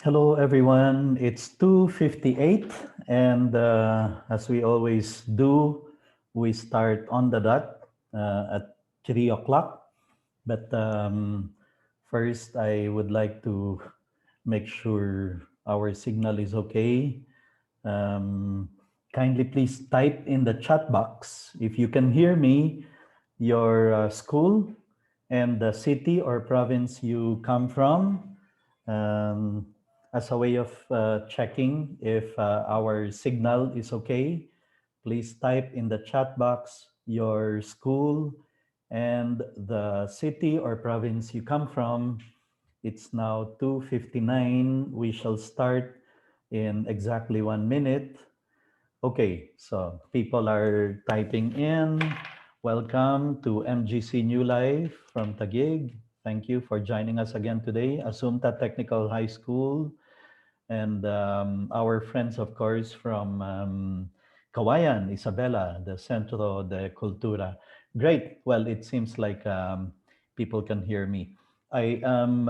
Hello, everyone. It's 2:58, and as we always do, we start on the dot at 3 o'clock. But first, I would like to make sure our signal is okay. Um, Kindly please type in the chat box if you can hear me, your school, and the city or province you come from, um, as a way of checking if our signal is okay. Please type in the chat box your school and the city or province you come from. It's now 2:59. We shall start in exactly 1 minute. Okay, so people are typing in. Welcome to MGC New Life from Taguig. Thank you for joining us again today. Assumpta Technical High School and our friends, of course, from Kawayan, Isabela, the Centro de Cultura. Great. Well, it seems like people can hear me. I am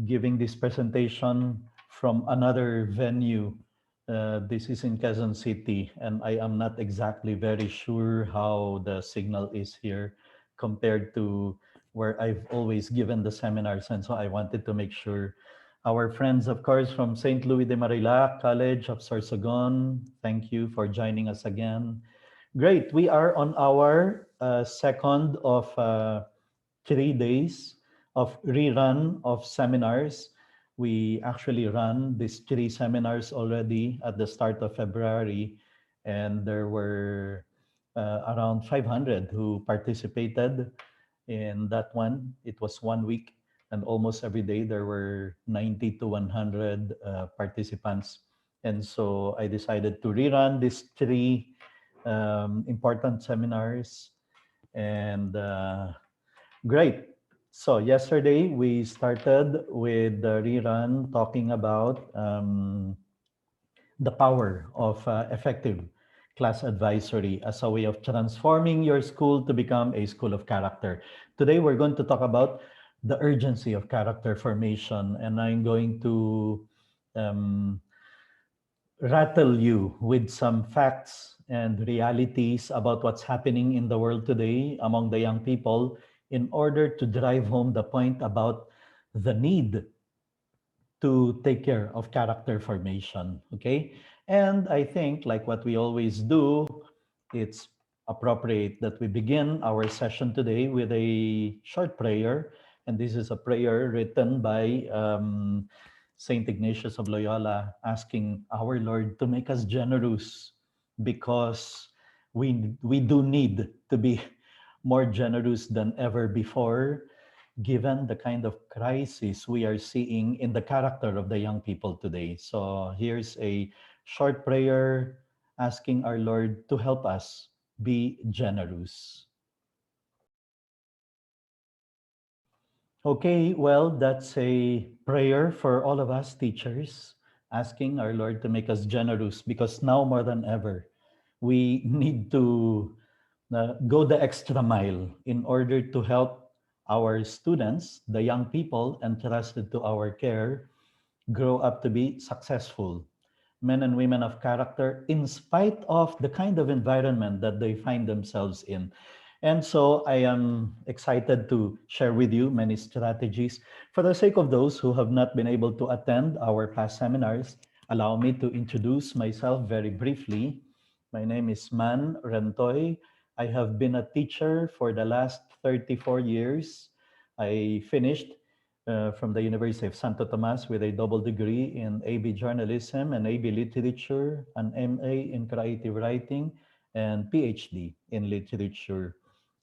giving this presentation from another venue. This is in Quezon City, and I am not exactly very sure how the signal is here compared to where I've always given the seminars. And so I wanted to make sure our friends, of course, from St. Louis de Marilac College of Sorsogon, thank you for joining us again. Great. We are on our second of 3 days of rerun of seminars. We actually run these three seminars already at the start of February, and there were around 500 who participated in that one. It was 1 week, and almost every day there were 90 to 100 participants. And so I decided to rerun these three important seminars. And great. So yesterday we started with the rerun talking about the power of effective class advisory as a way of transforming your school to become a school of character. Today we're going to talk about the urgency of character formation, and I'm going to um, rattle you with some facts and realities about what's happening in the world today among the young people in order to drive home the point about the need to take care of character formation. Okay. And I think, like what we always do, it's appropriate that we begin our session today with a short prayer. And this is a prayer written by Saint Ignatius of Loyola, asking our Lord to make us generous because we do need to be more generous than ever before, given the kind of crisis we are seeing in the character of the young people today. So here's a short prayer asking our Lord to help us be generous. Okay, well, that's a prayer for all of us teachers, asking our Lord to make us generous because now more than ever, we need to go the extra mile in order to help our students, the young people entrusted to our care, grow up to be successful men and women of character in spite of the kind of environment that they find themselves in. And so I am excited to share with you many strategies. For the sake of those who have not been able to attend our past seminars, allow me to introduce myself very briefly. My name is Man Rentoy. I have been a teacher for the last 34 years. I finished from the University of Santo Tomas with a double degree in AB journalism and AB literature, an MA in creative writing, and PhD in literature.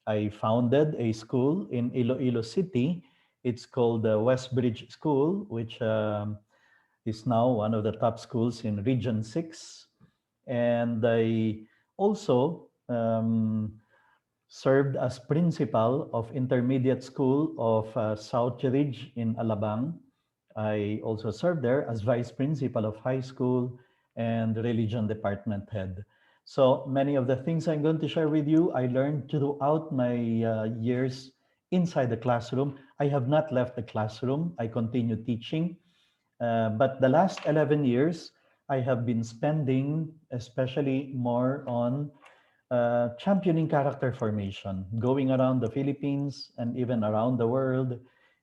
I founded a school in Iloilo City. It's called the Westbridge School, which is now one of the top schools in Region 6. And I also served as principal of Intermediate School of South Ridge in Alabang. I also served there as vice principal of high school and religion department head. So many of the things I'm going to share with you, I learned throughout my years inside the classroom. I have not left the classroom. I continue teaching. But the last 11 years, I have been spending especially more on championing character formation, going around the Philippines and even around the world,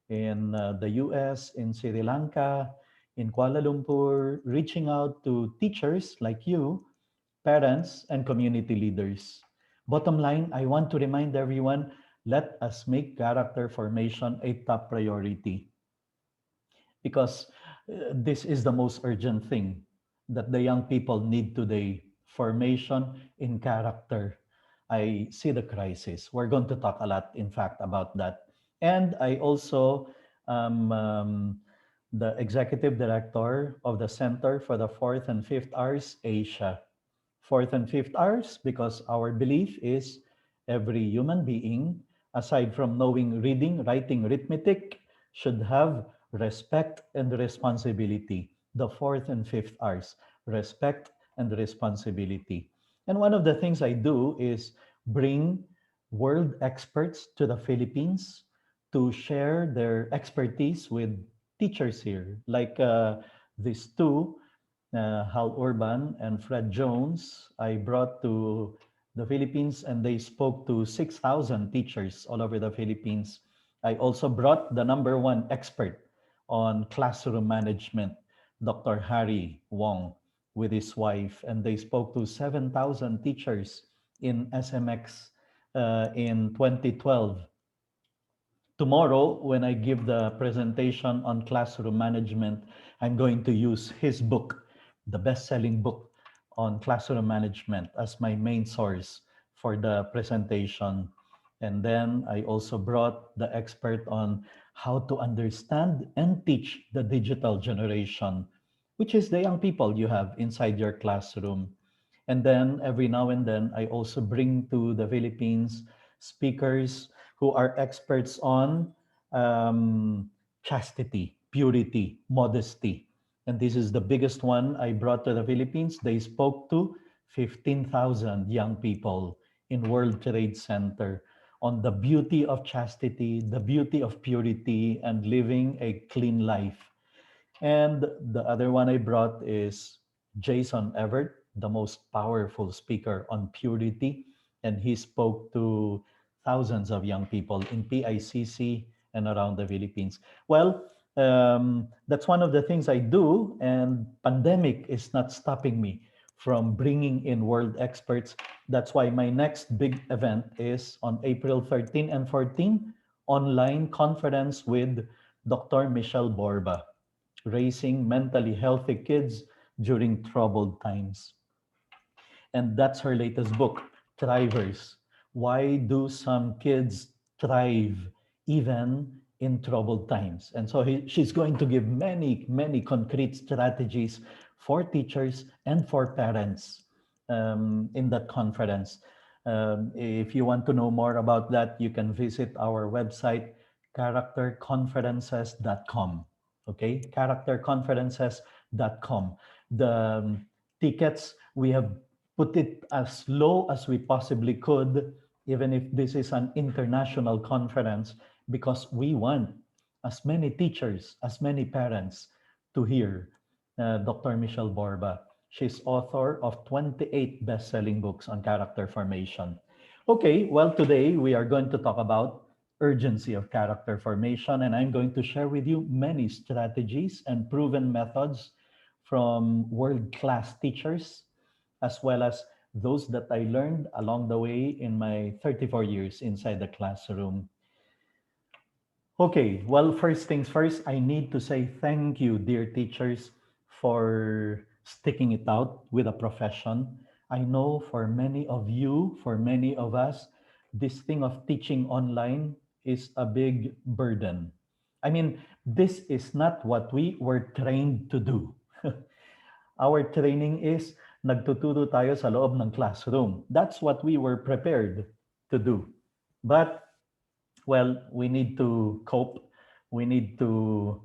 in the US, in Sri Lanka, in Kuala Lumpur, reaching out to teachers like you, parents, and community leaders. Bottom line, I want to remind everyone, let us make character formation a top priority, because this is the most urgent thing that the young people need today: formation in character. I see the crisis. We're going to talk a lot, in fact, about that. And I also am the executive director of the Center for the Fourth and Fifth Hours Asia. Fourth and fifth hours, because our belief is every human being, aside from knowing reading, writing, arithmetic, should have respect and responsibility. The fourth and fifth hours, respect and responsibility. And one of the things I do is bring world experts to the Philippines to share their expertise with teachers here, like these two, Hal Urban and Fred Jones, I brought to the Philippines, and they spoke to 6,000 teachers all over the Philippines. I also brought the number one expert on classroom management, Dr. Harry Wong, with his wife, and they spoke to 7,000 teachers in SMX in 2012. Tomorrow, when I give the presentation on classroom management, I'm going to use his book, the best-selling book on classroom management, as my main source for the presentation. And then I also brought the expert on how to understand and teach the digital generation, which is the young people you have inside your classroom. And then every now and then, I also bring to the Philippines speakers who are experts on chastity, purity, modesty. And this is the biggest one I brought to the Philippines. They spoke to 15,000 young people in World Trade Center on the beauty of chastity, the beauty of purity, and living a clean life. And the other one I brought is Jason Everett, the most powerful speaker on purity. And he spoke to thousands of young people in PICC and around the Philippines. Well, that's one of the things I do, and pandemic is not stopping me from bringing in world experts. That's why my next big event is on April 13 and 14, online conference with Dr. Michelle Borba, raising mentally healthy kids during troubled times. And that's her latest book, Thrivers. Why do some kids thrive even in troubled times? And so she's going to give many, many concrete strategies for teachers and for parents in that conference. If you want to know more about that, you can visit our website, characterconferences.com. Okay, characterconferences.com. The tickets, we have put it as low as we possibly could, even if this is an international conference, because we want as many teachers, as many parents to hear Dr. Michelle Borba. She's author of 28 best-selling books on character formation. Okay, well, today we are going to talk about urgency of character formation, and I'm going to share with you many strategies and proven methods from world-class teachers, as well as those that I learned along the way in my 34 years inside the classroom. Okay, well, first things first, I need to say thank you, dear teachers, for sticking it out with a profession. I know for many of you, for many of us, this thing of teaching online is a big burden. I mean, this is not what we were trained to do. Our training is nagtuturo tayo sa loob ng classroom. That's what we were prepared to do. But, well, we need to cope. We need to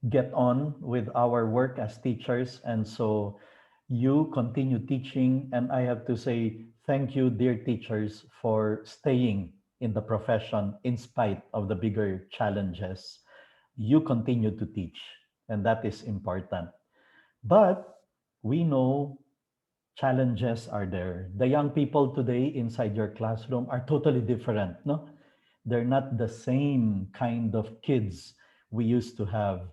get on with our work as teachers. And so you continue teaching. And I have to say, thank you, dear teachers, for staying in the profession in spite of the bigger challenges. You continue to teach. and that is important. But we know challenges are there. The young people today inside your classroom are totally different, no? They're not the same kind of kids we used to have.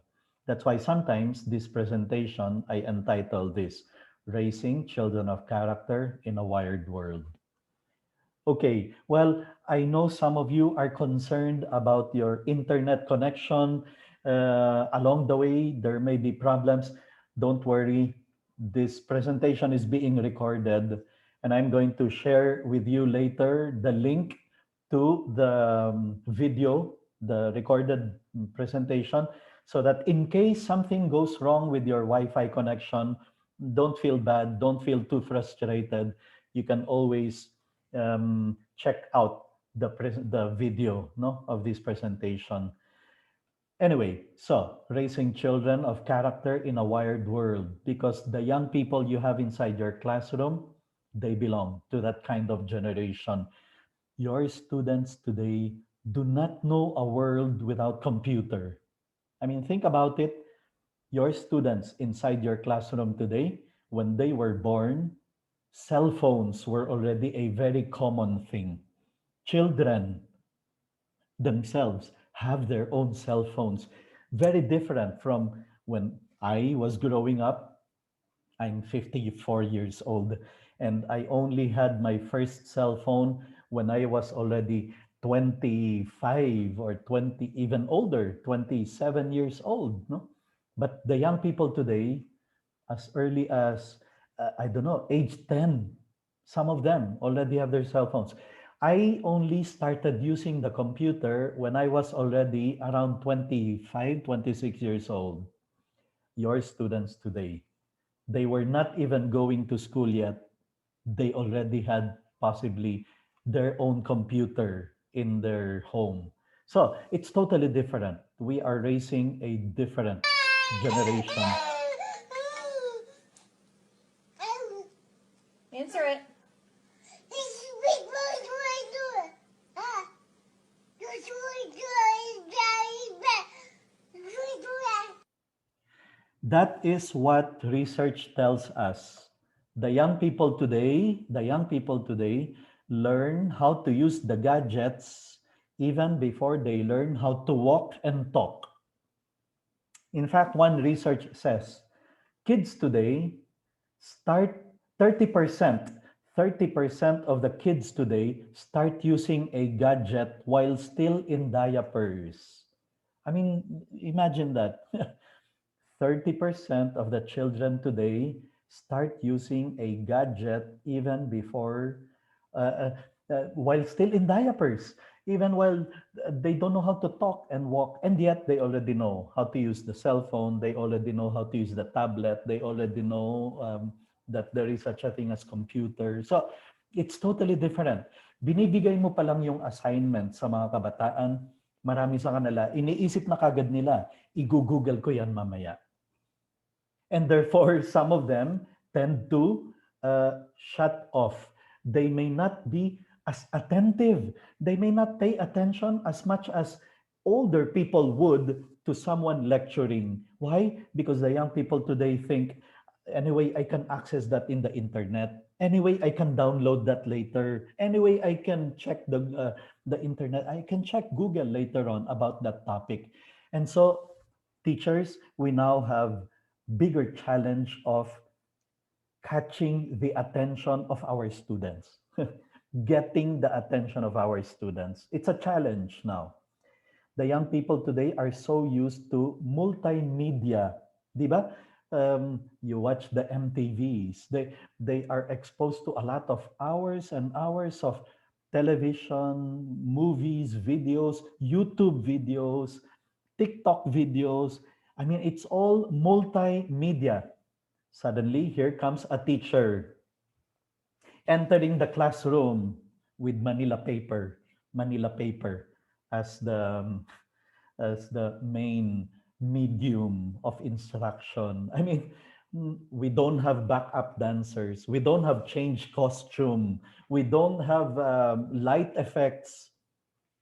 That's why sometimes this presentation, I entitled this, Raising Children of Character in a Wired World. Okay, well, I know some of you are concerned about your internet connection. Along the way, there may be problems. Don't worry. This presentation is being recorded, and I'm going to share with you later the link to the video, the recorded presentation, so that in case something goes wrong with your Wi-Fi connection, don't feel bad, don't feel too frustrated. You can always check out the video, no, of this presentation. Anyway, so raising children of character in a wired world, because the young people you have inside your classroom, they belong to that kind of generation. Your students today do not know a world without computer. I mean, think about it. Your students inside your classroom today, when they were born, cell phones were already a very common thing. Children themselves have their own cell phones, very different from when I was growing up. I'm 54 years old, and I only had my first cell phone when I was already 25 or 20, even older, 27 years old. No? But the young people today, as early as, I don't know, age 10, some of them already have their cell phones. I only started using the computer when I was already around 25, 26 years old. Your students today, they were not even going to school yet. They already had possibly their own computer in their home. So it's totally different. We are raising a different generation. Answer it. That is what research tells us. The young people today learn how to use the gadgets even before they learn how to walk and talk. In fact, one research says kids today start 30%, 30% of the kids today start using a gadget while still in diapers. I mean, imagine that. 30% of the children today start using a gadget even before, while still in diapers, even while they don't know how to talk and walk, and yet they already know how to use the cell phone, they already know how to use the tablet, they already know that there is such a thing as computer. So it's totally different. Binibigay mo pa lang yung assignment sa mga kabataan, marami sa kanila, iniisip na kagad nila, i-google ko yan mamaya. And therefore, some of them tend to shut off. They may not be as attentive. They may not pay attention as much as older people would to someone lecturing. Why? Because the young people today think, anyway, I can access that in the internet. Anyway, I can download that later. Anyway, I can check the internet. I can check Google later on about that topic. And so, teachers, we now have bigger challenge of catching the attention of our students, getting the attention of our students. It's a challenge now. The young people today are so used to multimedia, di ba? You watch the MTVs. They are exposed to a lot of hours and hours of television, movies, videos, YouTube videos, TikTok videos. I mean, it's all multimedia. Suddenly, here comes a teacher entering the classroom with Manila paper as the main medium of instruction. I mean, we don't have backup dancers. We don't have change costume. We don't have light effects.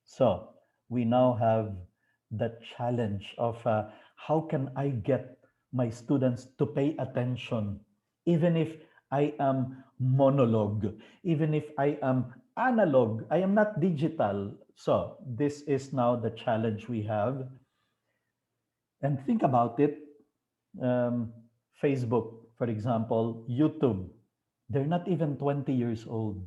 So we now have the challenge of How can I get my students to pay attention, even if I am monologue, even if I am analog, I am not digital. So this is now the challenge we have. And think about it, um, Facebook, for example, YouTube, they're not even 20 years old.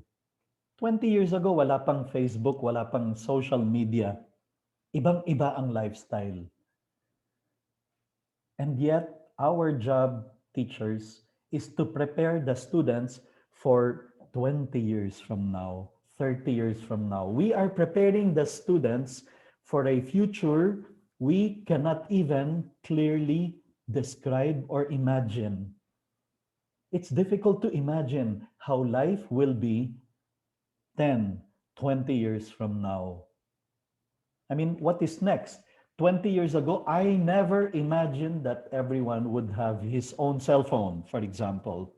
20 years ago, wala pang Facebook, wala pang social media. Ibang-iba ang lifestyle. And yet, our job, teachers, is to prepare the students for 20 years from now, 30 years from now. We are preparing the students for a future we cannot even clearly describe or imagine. It's difficult to imagine how life will be 10, 20 years from now. I mean, what is next? 20 years ago, I never imagined that everyone would have his own cell phone, for example.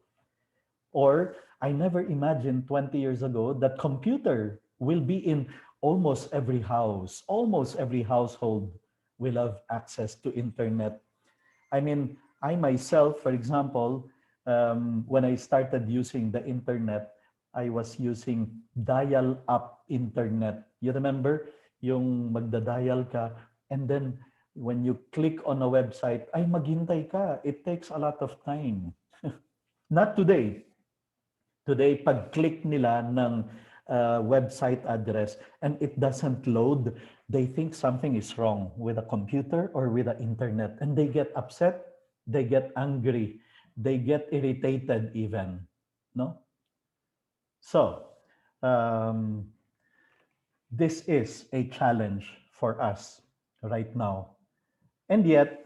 Or I never imagined 20 years ago that computer will be in almost every house. Almost every household will have access to internet. I mean, I myself, for example, when I started using the internet, I was using dial-up internet. You remember yung magda-dial ka and then when you click on a website, ay maghintay ka. It takes a lot of time. Not today. Today, pag-click nila ng website address and it doesn't load, they think something is wrong with the computer or with the internet. And they get upset, they get angry, they get irritated even. No? So, um, this is a challenge for us right now. And yet,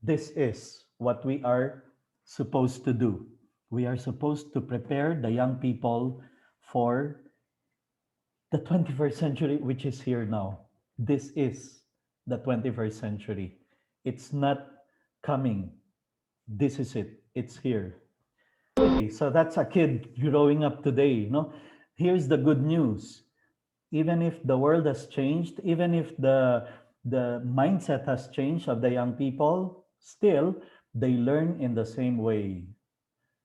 this is what we are supposed to do. We are supposed to prepare the young people for the 21st century, which is here now. This is the 21st century. It's not coming. This is it. It's here. So that's a kid growing up today. No, here's the good news. Even if the world has changed, even if the mindset has changed of the young people, still they learn in the same way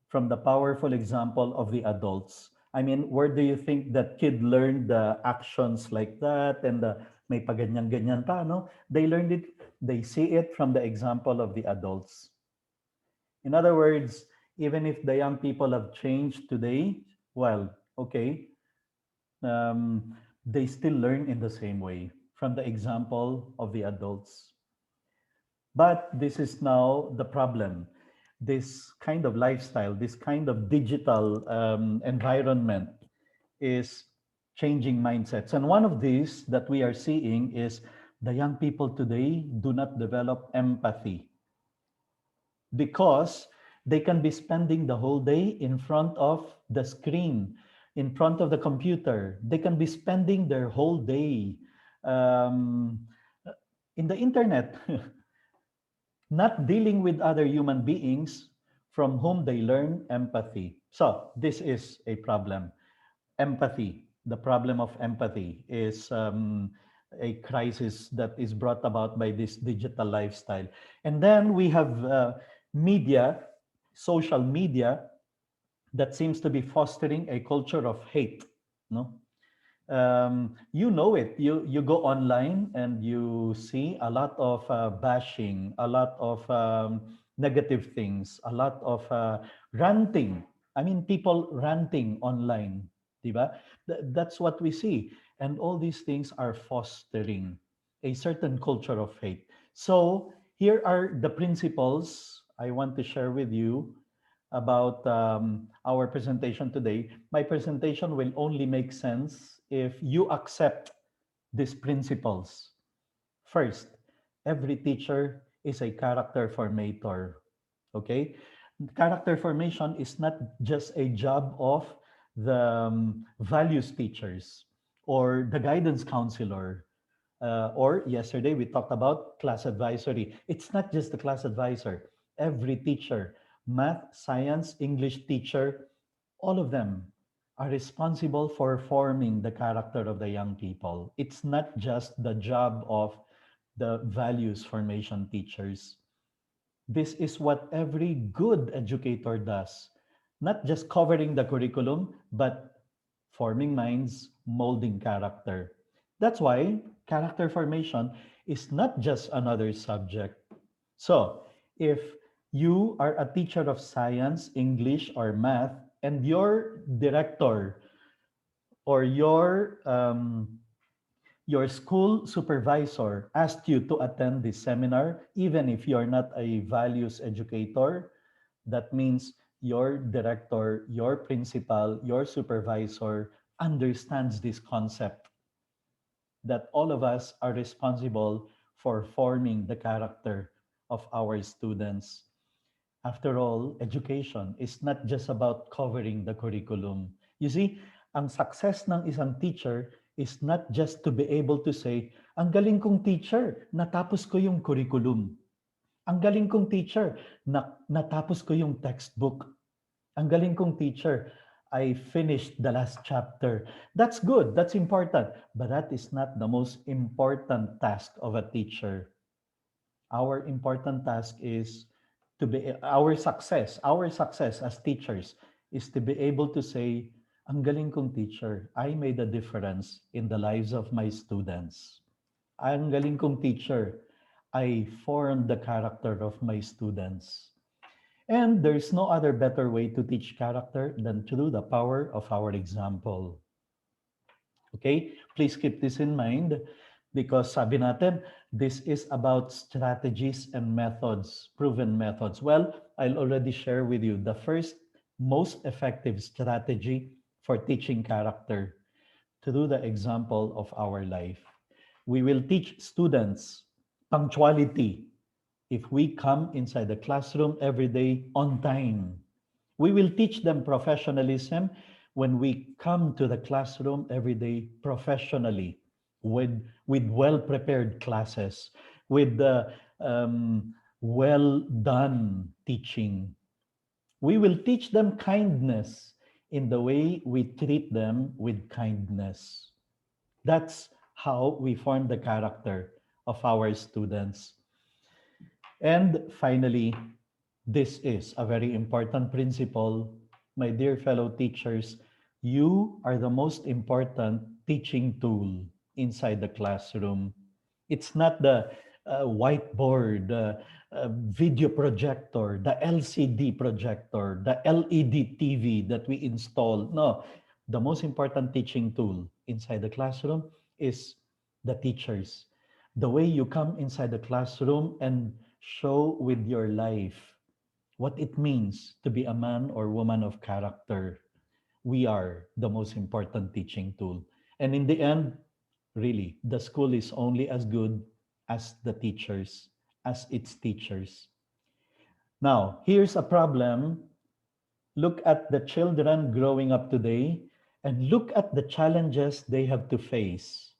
from the powerful example of the adults. I mean, where do you think that kid learned the actions like that and the may paganyan-ganyan pa, no? They learned it, they see it from the example of the adults. In other words, even if the young people have changed today, well, okay, they still learn in the same way from the example of the adults. But this is now the problem. This kind of lifestyle, this kind of digital environment is changing mindsets. And one of these that we are seeing is the young people today do not develop empathy because they can be spending the whole day in front of the screen, in front of the computer. They can be spending their whole day um, in the internet, not dealing with other human beings from whom they learn empathy. So, this is a problem. Empathy, the problem of empathy, is a crisis that is brought about by this digital lifestyle. And then we have media, social media, that seems to be fostering a culture of hate. No, you know it. You go online and you see a lot of bashing, a lot of negative things, a lot of ranting. I mean, people ranting online, diba? That's what we see, and all these things are fostering a certain culture of hate. So here are the principles I want to share with you about our presentation today. My presentation will only make sense if you accept these principles. First, every teacher is a character formator. Okay? Character formation is not just a job of the values teachers or the guidance counselor. Or yesterday we talked about class advisory. It's not just the class advisor. Every teacher, math, science, English teacher, all of them are responsible for forming the character of the young people. It's not just the job of the values formation teachers. This is what every good educator does, not just covering the curriculum, but forming minds, molding character. That's why character formation is not just another subject. So, if you are a teacher of science, English, or math, and your director or your school supervisor asked you to attend this seminar, even if you're not a values educator, that means your director, your principal, your supervisor understands this concept that all of us are responsible for forming the character of our students. After all, education is not just about covering the curriculum. You see, ang success ng isang teacher is not just to be able to say, ang galing kong teacher, natapos ko yung curriculum. Ang galing kong teacher, natapos ko yung textbook. Ang galing kong teacher, I finished the last chapter. That's good, that's important, but that is not the most important task of a teacher. Our important task is to be our success as teachers is to be able to say, ang galing kong teacher, I made a difference in the lives of my students. Ang galing kong teacher, I formed the character of my students. And there's no other better way to teach character than through the power of our example. Okay? Please keep this in mind because sabi natin, this is about strategies and methods, proven methods. Well, I'll already share with you the first most effective strategy for teaching character through the example of our life. We will teach students punctuality if we come inside the classroom every day on time. We will teach them professionalism when we come to the classroom every day professionally with well prepared classes, with well done teaching. We will teach them kindness in the way we treat them with kindness. That's how we form the character of our students. And finally, this is a very important principle. My dear fellow teachers, you are the most important teaching tool inside the classroom. It's not the whiteboard, video projector, the LCD projector, the LED TV that we install. No, the most important teaching tool inside the classroom is the teachers. The way you come inside the classroom and show with your life what it means to be a man or woman of character. We are the most important teaching tool. And in the end, really, the school is only as good as the teachers, as its teachers. Now, here's a problem. Look at the children growing up today and look at the challenges they have to face.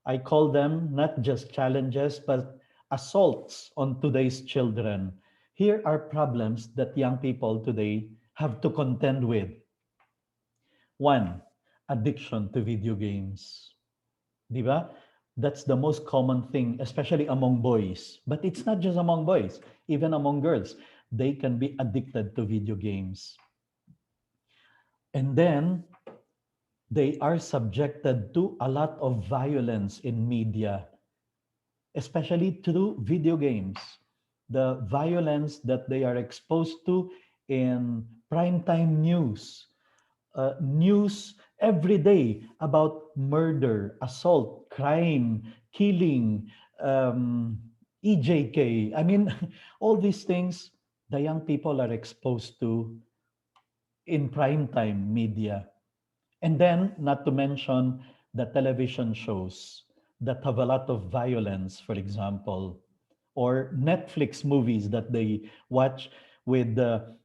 I call them not just challenges, but assaults on today's children. Here are problems that young people today have to contend with. One, addiction to video games. Di ba? That's the most common thing, especially among boys. But it's not just among boys, even among girls. They can be addicted to video games. And then they are subjected to a lot of violence in media, especially through video games. The violence that they are exposed to in primetime news every day about murder, assault, crime, killing, EJK. I mean, all these things the young people are exposed to in primetime media. And then, not to mention the television shows that have a lot of violence, for example, or Netflix movies that they watch with the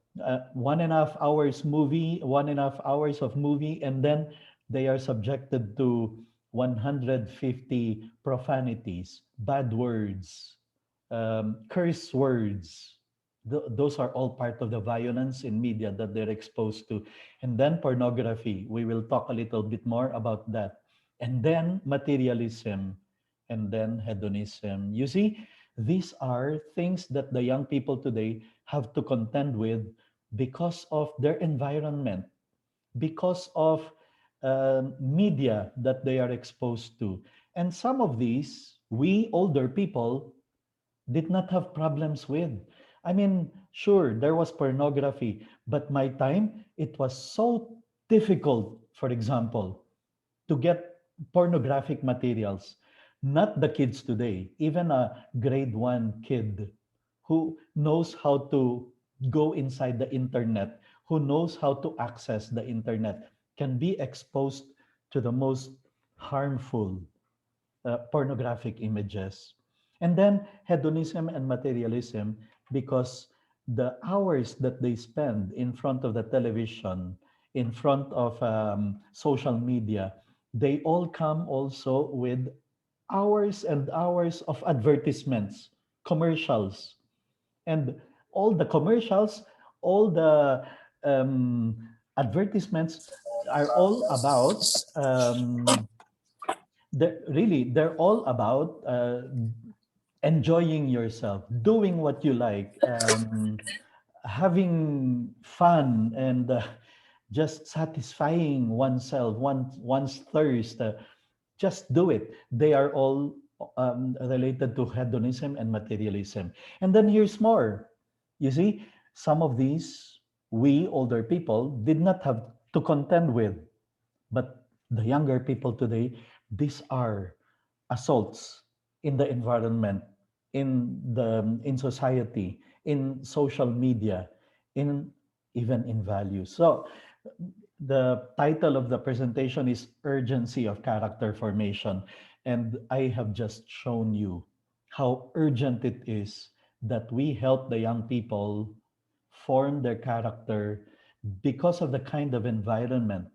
1.5 hours movie, 1.5 hours of movie, and then they are subjected to 150 profanities, bad words, curse words. Those are all part of the violence in media that they're exposed to. And then pornography. We will talk a little bit more about that. And then materialism. and then hedonism. You see, these are things that the young people today have to contend with because of their environment, because of media that they are exposed to. And some of these, we older people did not have problems with. I mean, sure, there was pornography, but my time, it was so difficult, for example, to get pornographic materials. Not the kids today, even a grade one kid who knows how to go inside the internet, who knows how to access the internet, can be exposed to the most harmful pornographic images. And then hedonism and materialism, because the hours that they spend in front of the television, in front of social media, they all come also with hours and hours of advertisements, commercials, and all the commercials, all the um, advertisements are all about they're all about enjoying yourself, doing what you like, having fun, and just satisfying oneself, one's thirst. Just do it. They are all related to hedonism and materialism. And then here's more. You see, some of these we older people did not have to contend with, but the younger people today, these are assaults in the environment, in society, in social media, in even in values. So the title of the presentation is Urgency of Character Formation. And I have just shown you how urgent it is that we help the young people form their character because of the kind of environment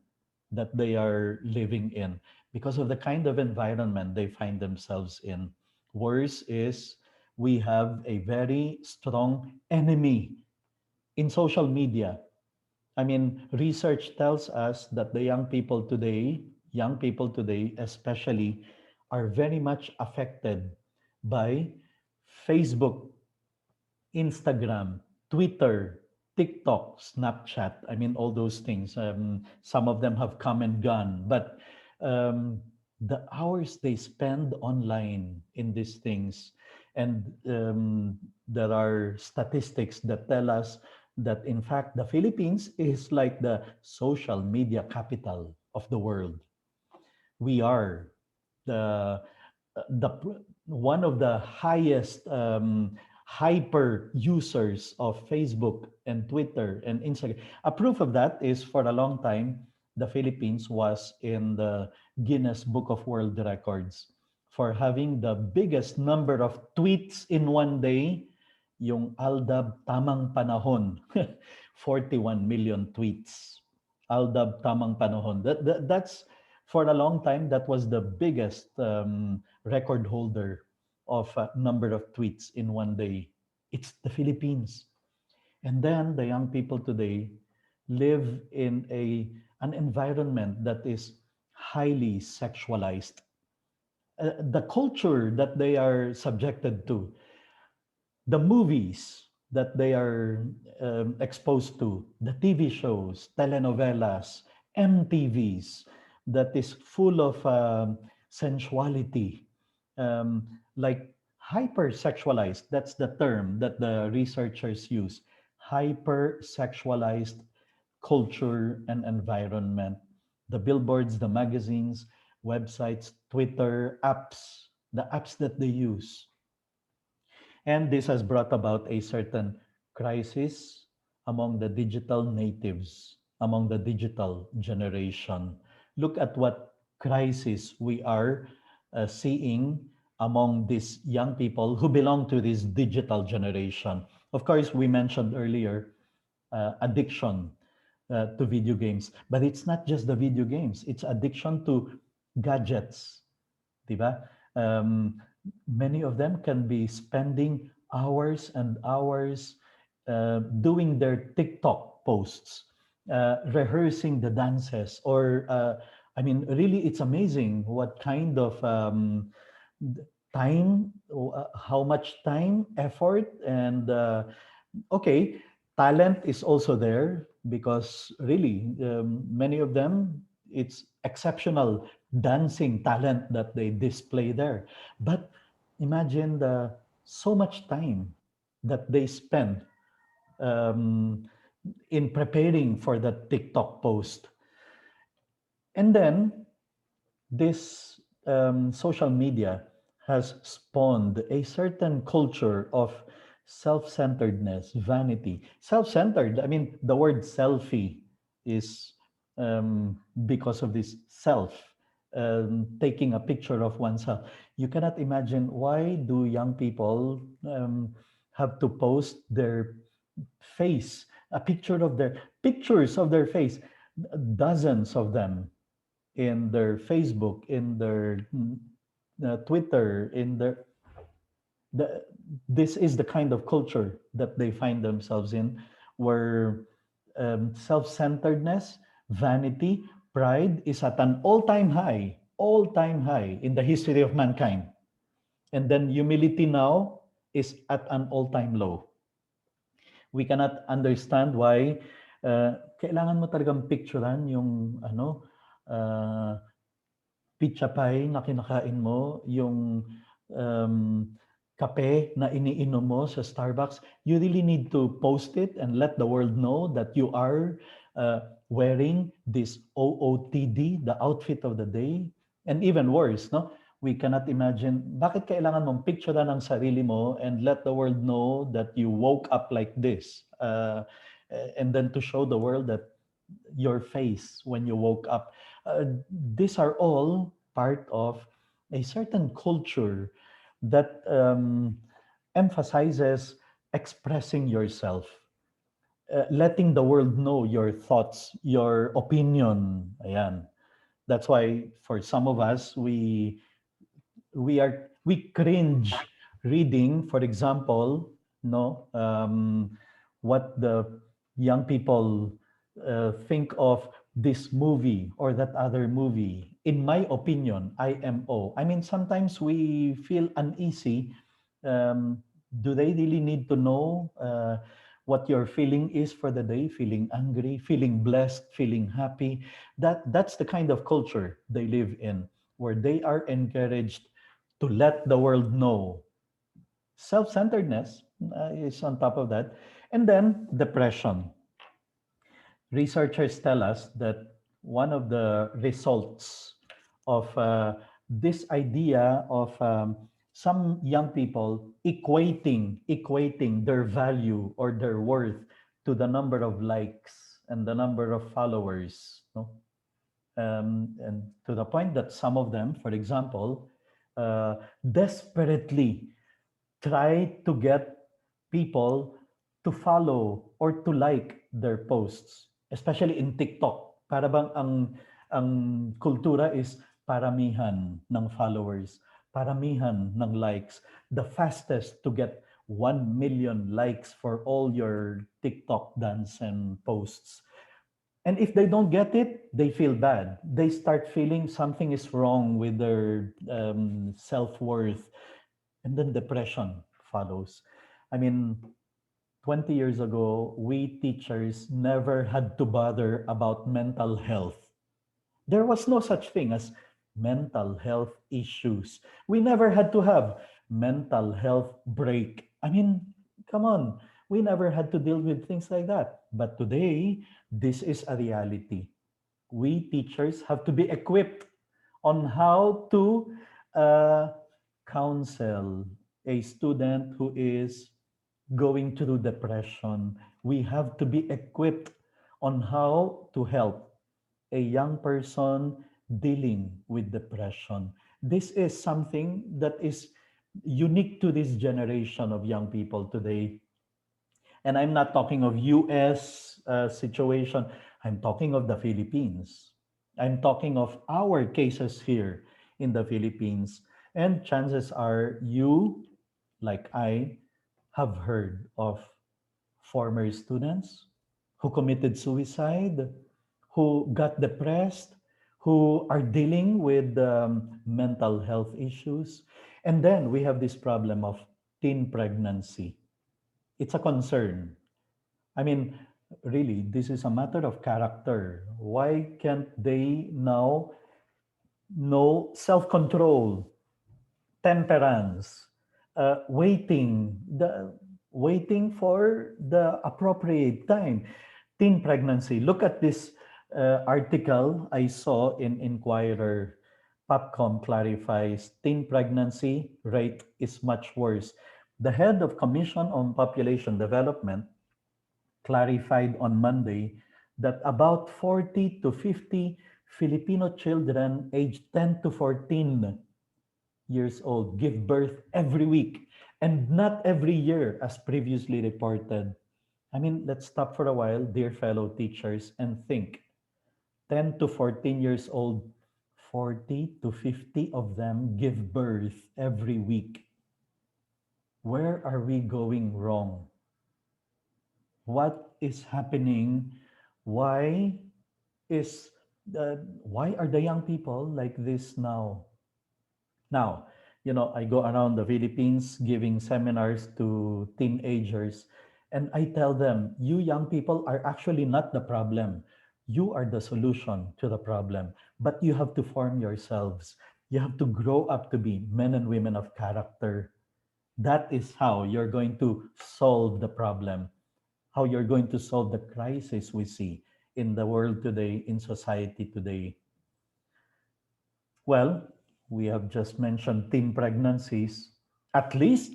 that they are living in, because of the kind of environment they find themselves in. Worse is we have a very strong enemy in social media. I mean, research tells us that the young people today especially, are very much affected by Facebook, Instagram, Twitter, TikTok, Snapchat. I mean, all those things. Some of them have come and gone, but um, the hours they spend online in these things, and there are statistics that tell us that in fact the Philippines is like the social media capital of the world. We are the one of the highest hyper users of Facebook and Twitter and Instagram. A proof of that is for a long time, the Philippines was in the Guinness Book of World Records for having the biggest number of tweets in one day, yung Aldab Tamang Panahon, 41 million tweets. Aldab Tamang Panahon. That's for a long time, that was the biggest record holder of number of tweets in one day. It's the Philippines. And then the young people today live in an environment that is highly sexualized. The culture that they are subjected to, the movies that they are exposed to, the TV shows, telenovelas, MTVs, that is full of sensuality, like hypersexualized. That's the term that the researchers use. Hypersexualized culture and environment. The billboards, the magazines, websites, Twitter, apps, the apps that they use, and this has brought about a certain crisis among the digital natives, among the digital generation. Look at what crisis we are seeing among these young people who belong to this digital generation. Of course, we mentioned earlier addiction to video games, but it's not just the video games, it's addiction to gadgets, 'di ba? Many of them can be spending hours and hours doing their TikTok posts, rehearsing the dances, or I mean, really, it's amazing what kind of time, how much time, effort, and okay, talent is also there because really many of them, it's exceptional dancing talent that they display there. But imagine the so much time that they spend um, in preparing for that TikTok post. And then this social media has spawned a certain culture of self-centeredness, vanity. Self-centered, I mean, the word selfie is because of this self, taking a picture of oneself. You cannot imagine why do young people have to post their face, a picture of their pictures of their face, dozens of them in their Facebook, in their Twitter, in their the this is the kind of culture that they find themselves in, where self-centeredness, vanity, pride is at an all-time high in the history of mankind, and then humility now is at an all-time low. We cannot understand why kailangan mo talagang picturean yung uh, pizza pie na kinakain mo, yung um, kape na iniinom mo sa Starbucks, you really need to post it and let the world know that you are wearing this OOTD, the outfit of the day. And even worse, no? We cannot imagine, bakit kailangan mong picturean ang sarili mo and let the world know that you woke up like this? And then to show the world that your face when you woke up. These are all part of a certain culture that emphasizes expressing yourself, letting the world know your thoughts, your opinion. Ayan. That's why for some of us, we cringe reading, for example, no, what the young people think of this movie or that other movie. In my opinion, IMO. I mean, sometimes we feel uneasy. Um, do they really need to know what your feeling is for the day? Feeling angry, feeling blessed, feeling happy. That's the kind of culture they live in, where they are encouraged to let the world know. Self-centeredness is on top of that. And then depression. Researchers tell us that one of the results of this idea of some young people equating their value or their worth to the number of likes and the number of followers, no? And to the point that some of them, for example, desperately try to get people to follow or to like their posts, especially in TikTok. Para bang ang kultura is paramihan ng followers, paramihan ng likes. The fastest to get 1 million likes for all your TikTok dance and posts. And if they don't get it, they feel bad. They start feeling something is wrong with their self-worth, and then depression follows. I mean, 20 years ago, we teachers never had to bother about mental health. There was no such thing as mental health issues. We never had to have mental health break. I mean, come on. We never had to deal with things like that. But today, this is a reality. We teachers have to be equipped on how to uh, counsel a student who is going through depression. We have to be equipped on how to help a young person dealing with depression. This is something that is unique to this generation of young people today. And I'm not talking of US situation. I'm talking of the Philippines. I'm talking of our cases here in the Philippines. And chances are you, like I, have heard of former students who committed suicide, who got depressed, who are dealing with mental health issues. And then we have this problem of teen pregnancy. It's a concern. I mean, really, this is a matter of character. Why can't they now know self control, temperance, waiting for the appropriate time? Teen pregnancy. Look at this article I saw in Inquirer. PubCom clarifies teen pregnancy rate is much worse. The head of Commission on Population Development clarified on Monday that about 40 to 50 Filipino children aged 10 to 14 years old give birth every week and not every year as previously reported. I mean, let's stop for a while, dear fellow teachers, and think 10 to 14 years old, 40 to 50 of them give birth every week. Where are we going wrong? What is happening? Why is why are the young people like this now? Now, I go around the Philippines giving seminars to teenagers, and I tell them, you young people are actually not the problem. You are the solution to the problem. But you have to form yourselves. You have to grow up to be men and women of character. That is how you're going to solve the problem, how you're going to solve the crisis we see in the world today, in society today. Well, we have just mentioned teen pregnancies. At least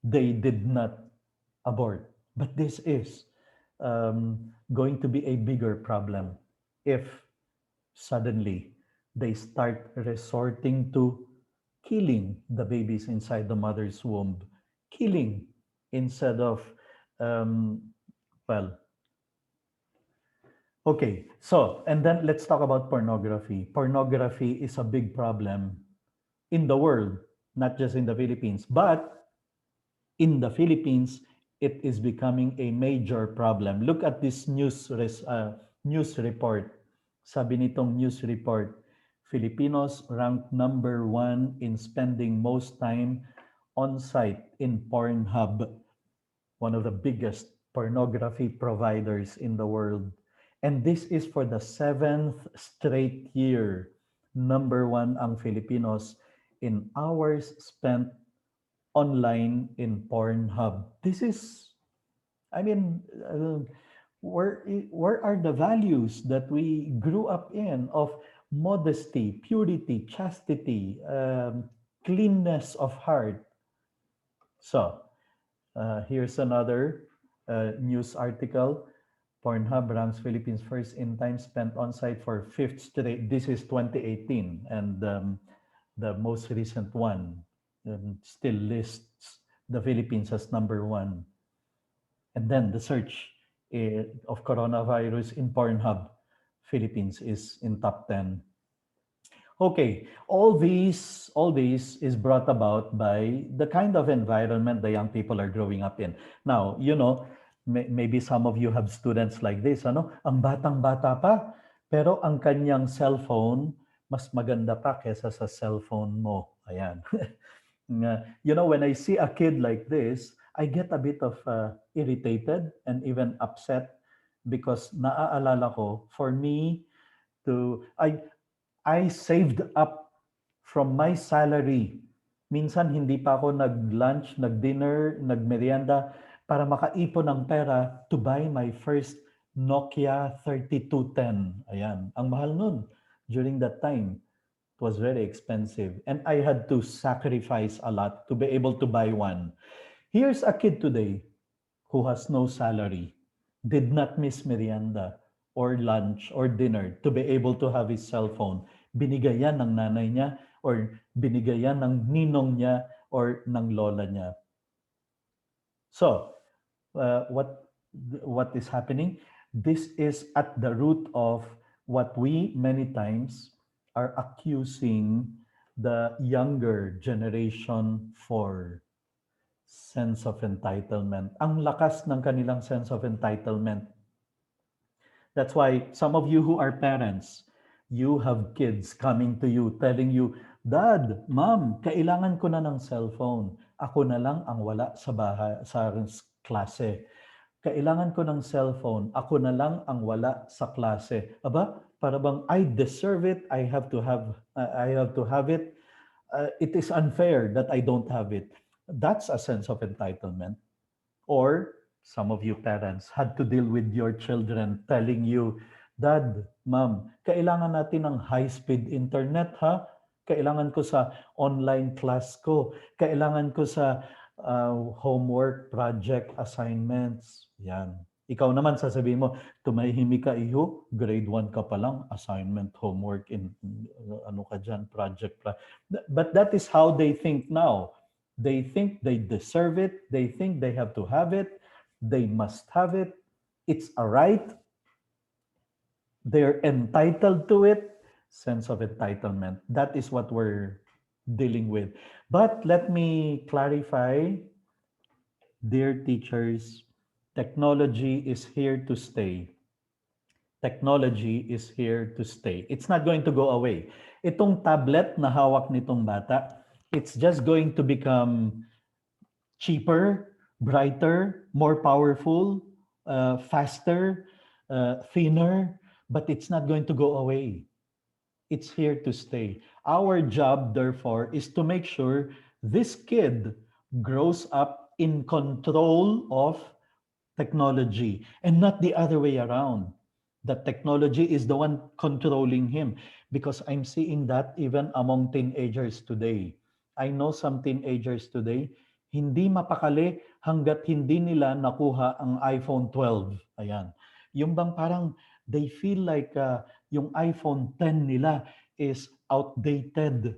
they did not abort. But this is going to be a bigger problem if suddenly they start resorting to killing the babies inside the mother's womb, killing instead of, um, well, okay. So, and then let's talk about pornography. Pornography is a big problem in the world, not just in the Philippines, but in the Philippines, it is becoming a major problem. Look at this news report. Sabi nitong news report, Filipinos ranked number one in spending most time on site in Pornhub, one of the biggest pornography providers in the world. And this is for the seventh straight year. Number one ang Filipinos in hours spent online in Pornhub. This is, I mean, where are the values that we grew up in of modesty, purity, chastity, cleanness of heart? So, here's another news article. Pornhub ranks Philippines first in time spent on site for fifth straight. This is 2018, and the most recent one still lists the Philippines as number one. And then the search of coronavirus in Pornhub, Philippines is in top 10. Okay, all these is brought about by the kind of environment the young people are growing up in. Now, maybe some of you have students like this, Ang batang-bata pa, pero ang kanyang cellphone mas maganda pa kesa sa cellphone mo. Ayan. When I see a kid like this, I get a bit of irritated and even upset because naaalala ko, for me to, I saved up from my salary. Minsan hindi pa ako nag-lunch, nag-dinner, nag-merienda para makaipon ng pera to buy my first Nokia 3210. Ayan, ang mahal nun during that time. It was very expensive and I had to sacrifice a lot to be able to buy one. Here's a kid today who has no salary, did not miss merienda or lunch or dinner to be able to have his cell phone. Binigay yan ng nanay niya or binigay yan ng ninong niya or ng lola niya. So, what is happening? This is at the root of what we many times are accusing the younger generation for: sense of entitlement. Ang lakas ng kanilang sense of entitlement. That's why some of you who are parents, You have kids coming to you, telling you, Dad, Mom, kailangan ko na ng cellphone. Ako na lang ang wala sa bahay, sa klase. Kailangan ko ng cellphone. Ako na lang ang wala sa klase. Aba, para bang I deserve it. I have to have it. It is unfair that I don't have it. That's a sense of entitlement. Or some of you parents had to deal with your children telling you, Dad, Mom, kailangan natin ng high-speed internet, ha? Kailangan ko sa online class ko. Kailangan ko sa homework, project, assignments. Yan. Ikaw naman sasabihin mo, tumahimik ka iyo, grade 1 ka pa lang, assignment, homework, ano ka dyan, project. But that is how they think now. They think they deserve it. They think they have to have it. They must have it. It's a right. They're entitled to it. Sense of entitlement. That is what we're dealing with. But let me clarify, dear teachers, technology is here to stay. Technology is here to stay. It's not going to go away. Itong tablet na hawak nitong bata, it's just going to become cheaper, brighter, more powerful, faster, thinner, but it's not going to go away. It's here to stay. Our job, therefore, is to make sure this kid grows up in control of technology and not the other way around. That technology is the one controlling him, because I'm seeing that even among teenagers today. I know some teenagers today, hindi mapakali hanggat hindi nila nakuha ang iPhone 12. Ayan. Yung bang parang they feel like yung iPhone 10 nila is outdated.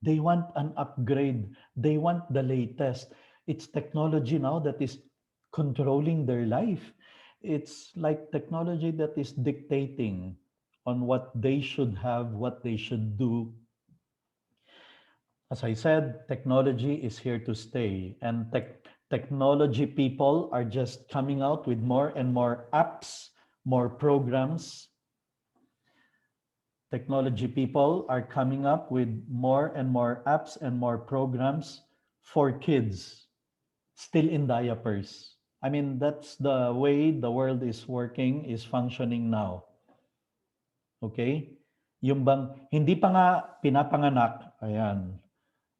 They want an upgrade. They want the latest. It's technology now that is controlling their life. It's like technology that is dictating on what they should have, what they should do. As I said, technology is here to stay, and technology people are just coming out with more and more apps, more programs. Technology people are coming up with more and more apps and more programs for kids still in diapers. I mean, that's the way the world is working, is functioning now. Okay? Yung bang hindi pa nga pinapanganak, ayan,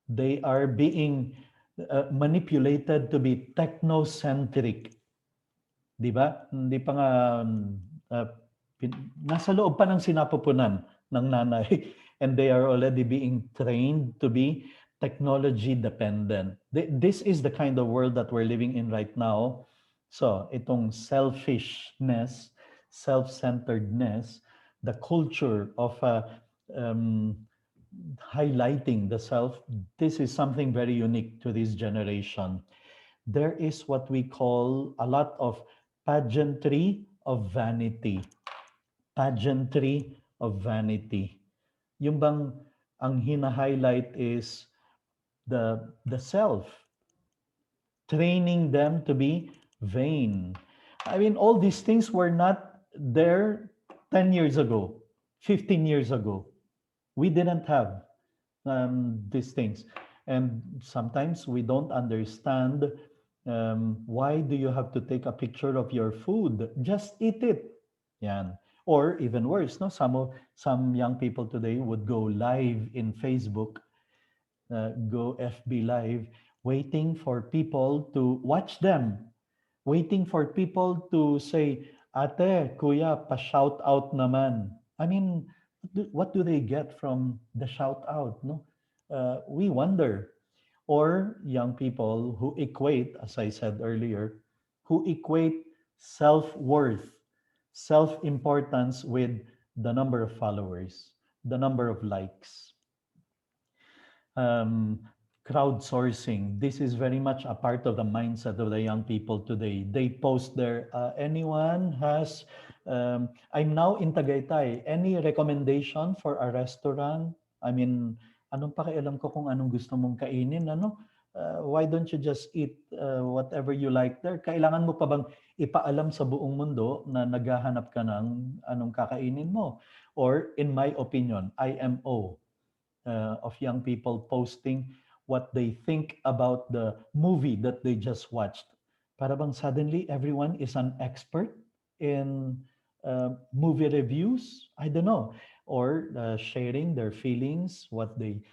they are being manipulated to be technocentric. Di ba? Hindi pa nga uh, nasa loob pa ng sinapupunan ng nanay and they are already being trained to be technology dependent. This is the kind of world that we're living in right now. So, itong selfishness, self-centeredness, the culture of highlighting the self, this is something very unique to this generation. There is what we call a lot of pageantry of vanity. Pageantry of vanity. Yung bang ang hina-highlight is the self, training them to be vain. I mean, all these things were not there 10 years ago, 15 years ago. We didn't have these things. And sometimes we don't understand why do you have to take a picture of your food? Just eat it. Yan. Or even worse, no? Some young people today would go live in Facebook, go FB live, waiting for people to watch them, waiting for people to say, Ate, Kuya, pa-shout out naman. I mean, what do they get from the shout out? No, we wonder. Or young people who equate, as I said earlier, who equate self-worth, self-importance with the number of followers, the number of likes. um, Crowdsourcing. This is very much a part of the mindset of the young people today. They post their, anyone has, I'm now in Tagaytay. Any recommendation for a restaurant? I mean, anong pakialam ko kung anong gusto mong kainin, ano? Why don't you just eat whatever you like there? Kailangan mo pa bang ipaalam sa buong mundo na naghahanap ka ng anong kakainin mo? Or in my opinion, IMO of young people posting what they think about the movie that they just watched. Para bang suddenly everyone is an expert in movie reviews? I don't know. Or sharing their feelings, what they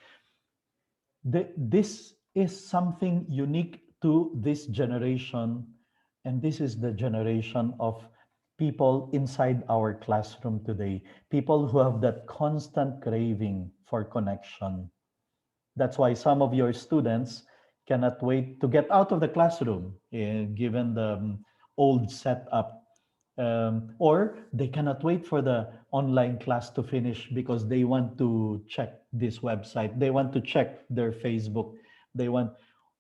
this is something unique to this generation, and this is the generation of people inside our classroom today, people who have that constant craving for connection. That's why some of your students cannot wait to get out of the classroom, given the old setup. Or they cannot wait for the online class to finish because they want to check this website. They want to check their Facebook. They want,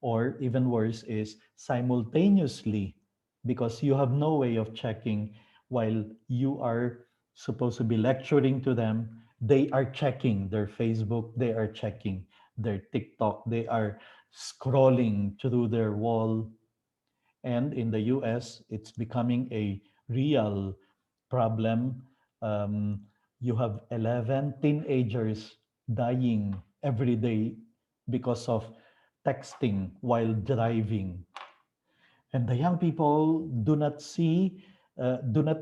or even worse, is simultaneously, because you have no way of checking while you are supposed to be lecturing to them. They are checking their Facebook, they are checking their TikTok, they are scrolling through their wall. And in the US, it's becoming a real problem. Um, you have 11 teenagers dying every day because of texting while driving. And the young people do not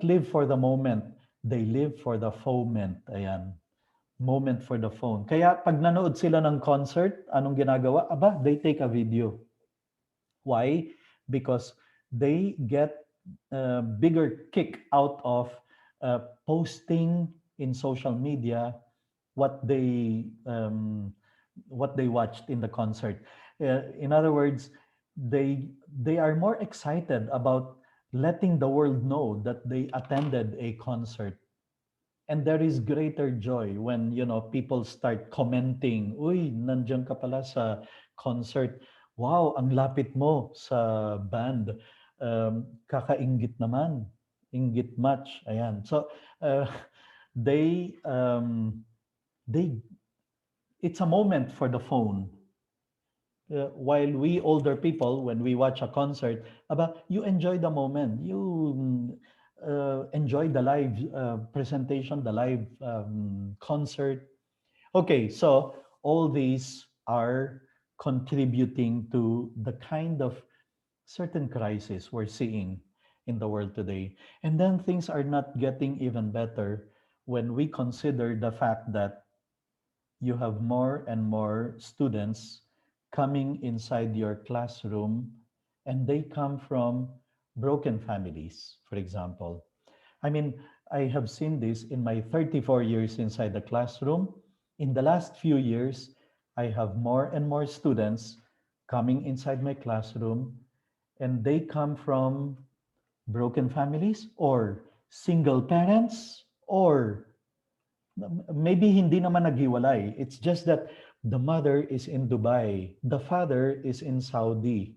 live for the moment. They live for the foment. Ayan. Moment for the phone. Kaya pag nanood sila ng concert, anong ginagawa? Aba, they take a video. Why? Because they get a bigger kick out of posting in social media what they watched in the concert. In other words, they are more excited about letting the world know that they attended a concert, and there is greater joy when people start commenting, uy, nandiyan ka pala sa concert, wow, ang lapit mo sa band, kakainggit naman, inggit match, ayan. So uh, they they it's a moment for the phone. While we older people, when we watch a concert, you enjoy the moment. You enjoy the live presentation, the live concert. Okay, so all these are contributing to the kind of certain crisis we're seeing in the world today. And then things are not getting even better when we consider the fact that you have more and more students coming inside your classroom, and they come from broken families, for example. I mean, I have seen this in my 34 years inside the classroom. In the last few years, I have more and more students coming inside my classroom, and they come from broken families or single parents, or maybe hindi naman naghiwalay. It's just that the mother is in Dubai, the father is in Saudi.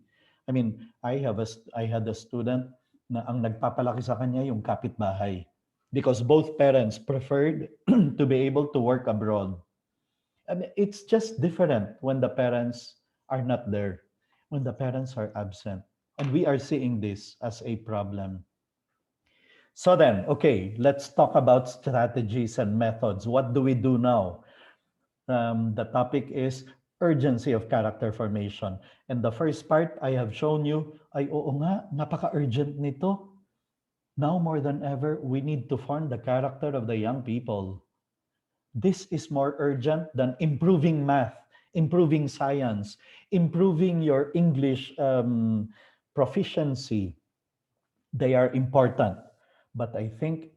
I mean, I had a student na ang nagpapalaki sa kanya yung kapitbahay, because both parents preferred to be able to work abroad. I mean, it's just different when the parents are not there, when the parents are absent. And we are seeing this as a problem. So then, okay, let's talk about strategies and methods. What do we do now? The topic is urgency of character formation. And the first part I have shown you, ay oo nga, napaka-urgent nito. Now more than ever, we need to form the character of the young people. This is more urgent than improving math, improving science, improving your English proficiency. They are important. But I think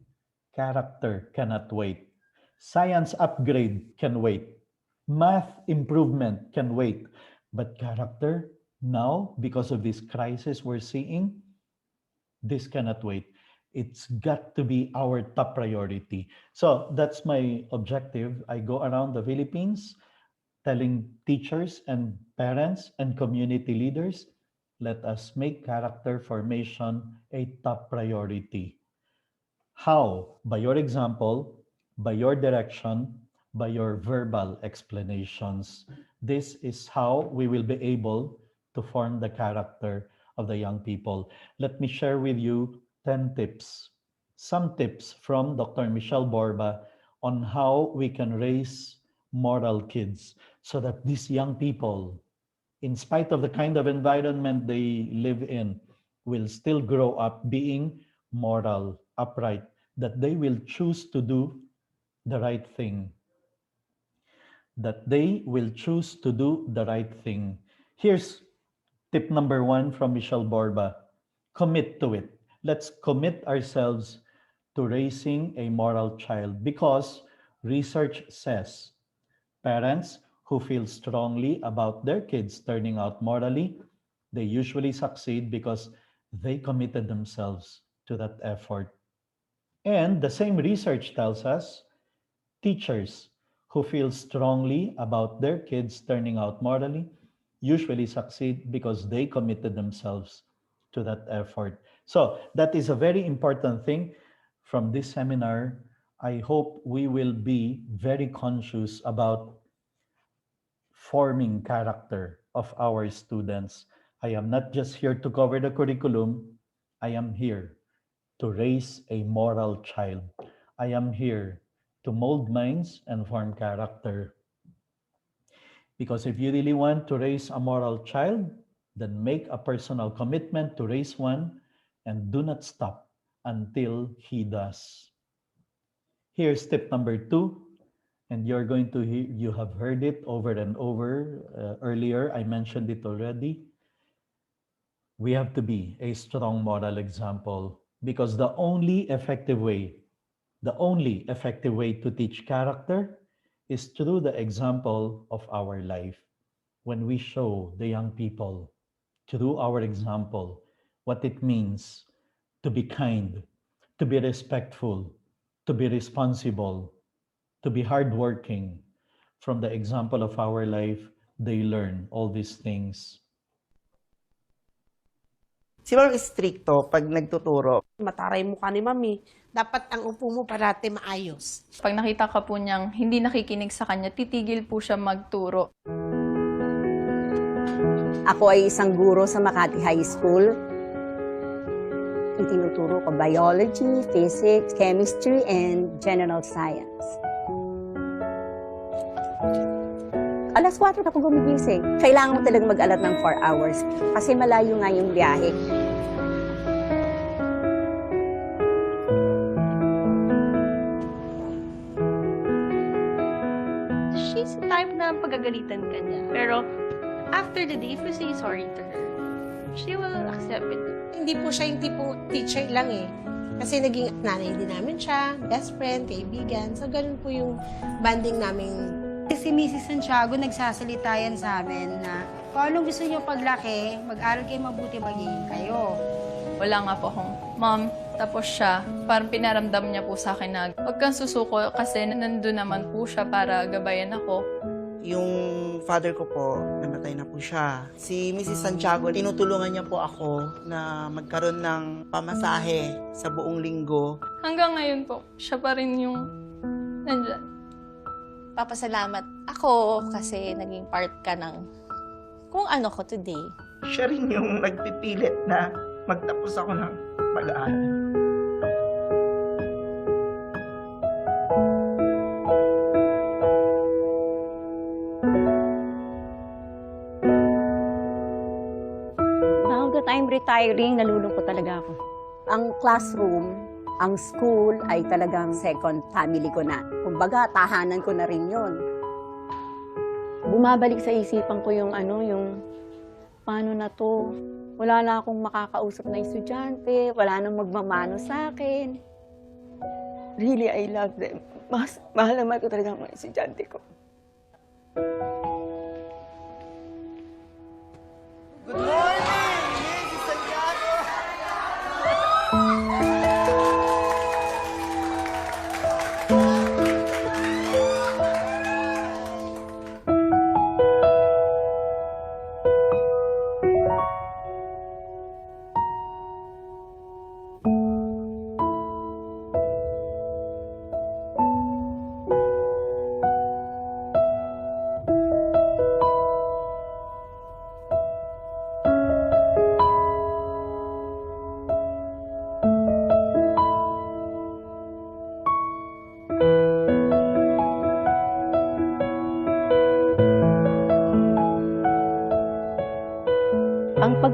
character cannot wait. Science upgrade can wait. Math improvement can wait. But character, now, because of this crisis we're seeing, this cannot wait. It's got to be our top priority. So that's my objective. I go around the Philippines telling teachers and parents and community leaders, let us make character formation a top priority. How? By your example, by your direction, by your verbal explanations. This is how we will be able to form the character of the young people. Let me share with you 10 tips, some tips from Dr. Michelle Borba on how we can raise moral kids so that these young people, in spite of the kind of environment they live in, will still grow up being moral, upright, that they will choose to do the right thing, that they will choose to do the right thing. Here's tip number one from Michelle Borba: commit to it. Let's commit ourselves to raising a moral child because research says parents who feel strongly about their kids turning out morally, they usually succeed because they committed themselves to that effort. And the same research tells us teachers who feel strongly about their kids turning out morally usually succeed because they committed themselves to that effort. So, that is a very important thing from this seminar. I hope we will be very conscious about forming character of our students. I am not just here to cover the curriculum, I am here to raise a moral child. I am here to mold minds and form character. Because if you really want to raise a moral child, then make a personal commitment to raise one and do not stop until he does. Here's tip number two, and you're going to hear, you have heard it over and over earlier. I mentioned it already. We have to be a strong moral example because the only effective way to teach character is through the example of our life. When we show the young people through our example what it means to be kind, to be respectful, to be responsible, to be hardworking, from the example of our life, they learn all these things. Si Ma'am stricto pag nagtuturo. Mataray mo ka ni Mami. Dapat ang upo mo parati maayos. Pag nakita ka po niyang hindi nakikinig sa kanya, titigil po siya magturo. Ako ay isang guro sa Makati High School. Itinuturo ko biology, physics, chemistry, and general science. Alas 4 ako gumigising. Kailangan mo talagang mag-alat ng 4 hours kasi malayo nga yung biyahe. She's the type na pagagalitan ka niya. Pero after the day, if you say sorry to her, she will accept it. Hindi po siya yung tipong teacher lang eh. Kasi naging nanay din namin siya, best friend, kaibigan. So, ganun po yung banding namin. Si Mrs. Santiago nagsasalita yan sa amin na kung anong gusto niyo paglaki, mag-aral kayo mabuti, magiging kayo. Wala nga po akong, Mom, tapos siya, parang pinaramdam niya po sa akin na huwag kang susuko kasi nandun naman po siya para gabayan ako. Yung father ko po, namatay na po siya. Si Mrs. Santiago, tinutulungan niya po ako na magkaroon ng pamasahe sa buong linggo. Hanggang ngayon po, siya pa rin yung nandyan. Papasalamat ako kasi naging part ka ng kung ano ko today. Siya rin yung nagpipilit na magtapos ako ng pag-aaral. Now that I'm retiring, nalulungkot talaga ako. Ang classroom, ang school ay talagang second family ko na. Kumbaga, tahanan ko na rin yun. Bumabalik sa isipan ko yung paano na to? Wala na akong makakausap na estudyante, wala nang magmamano sa akin. Really, I love them. Mahal naman ko talaga ang mga estudyante ko. Good morning, Mrs. Santiago!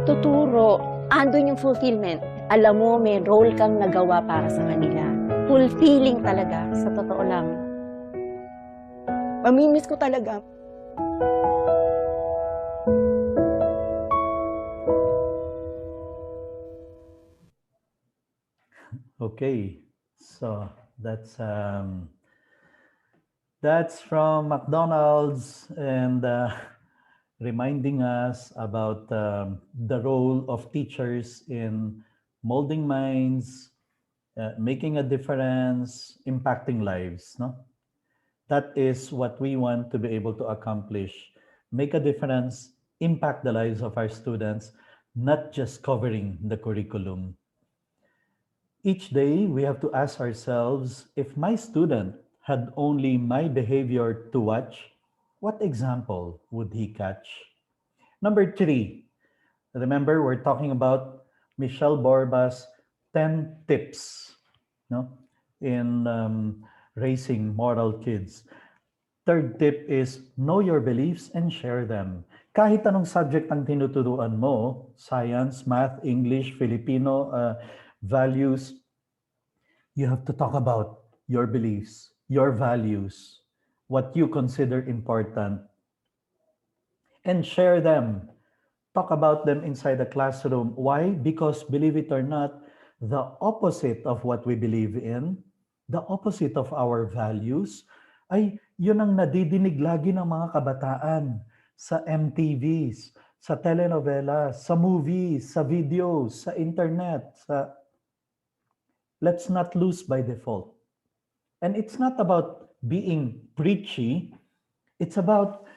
pagtuturo, andun yung fulfillment. Alam mo, may role kang nagawa para sa kanila. Fulfilling talaga, sa totoo lang. Mamimiss ko talaga. Okay, so that's from McDonald's and reminding us about the role of teachers in molding minds, making a difference, impacting lives. No, that is what we want to be able to accomplish: make a difference, impact the lives of our students, not just covering the curriculum. Each day, we have to ask ourselves, if my student had only my behavior to watch, what example would he catch? Number three, remember we're talking about Michelle Borba's 10 tips, no, in raising moral kids. Third tip is know your beliefs and share them. Kahit anong subject ang tinuturuan mo, science, math, English, Filipino, values, you have to talk about your beliefs, your values, what you consider important, and share them. Talk about them inside the classroom. Why? Because believe it or not, the opposite of what we believe in, the opposite of our values, ay yun ang nadidinig lagi ng mga kabataan sa MTVs, sa telenovelas, sa movies, sa videos, sa internet. Let's not lose by default. And it's not about being preachy. It's about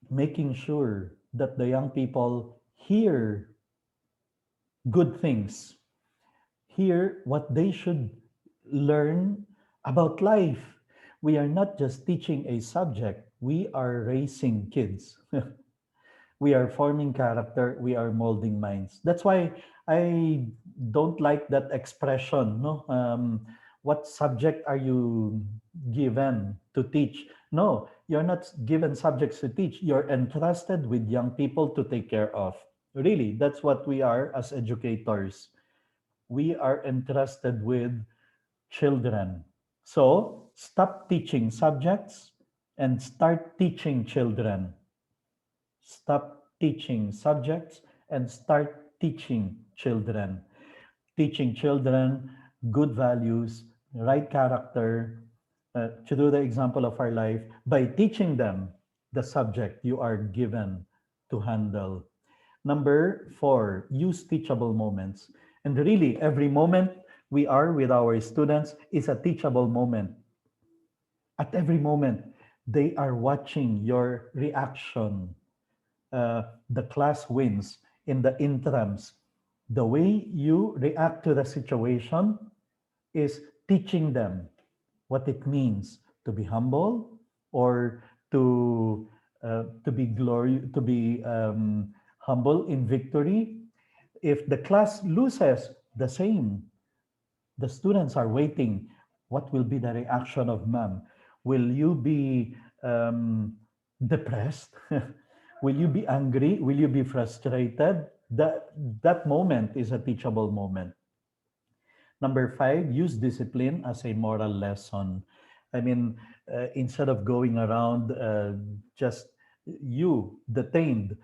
making sure that the young people hear good things, hear what they should learn about life. We are not just teaching a subject, we are raising kids. We are forming character, we are molding minds. That's why I don't like that expression, no? What subject are you given to teach? No, you're not given subjects to teach. You're entrusted with young people to take care of. Really, that's what we are as educators. We are entrusted with children. So stop teaching subjects and start teaching children. Stop teaching subjects and start teaching children. Teaching children good values, right character, through the example of our life, by teaching them the subject you are given to handle. Number four, use teachable moments. And really, every moment we are with our students is a teachable moment. At every moment, they are watching your reaction. The class wins in the interims. The way you react to the situation is teaching them what it means to be humble or to be humble in victory. If the class loses, the same. The students are waiting. What will be the reaction of ma'am? Will you be depressed? Will you be angry? Will you be frustrated? That moment is a teachable moment. Number five, use discipline as a moral lesson. I mean, instead of going around just you detained,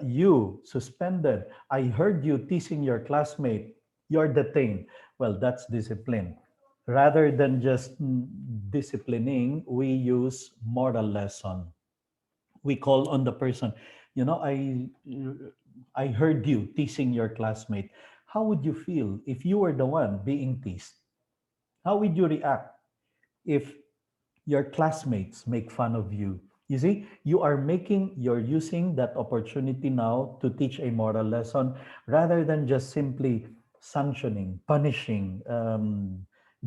you suspended, I heard you teasing your classmate, you're detained. Well, that's discipline. Rather than just disciplining, we use moral lesson. We call on the person, you know, I heard you teasing your classmate. How would you feel if you were the one being teased? How would you react if your classmates make fun of you? You see, you're using that opportunity now to teach a moral lesson rather than just simply sanctioning, punishing,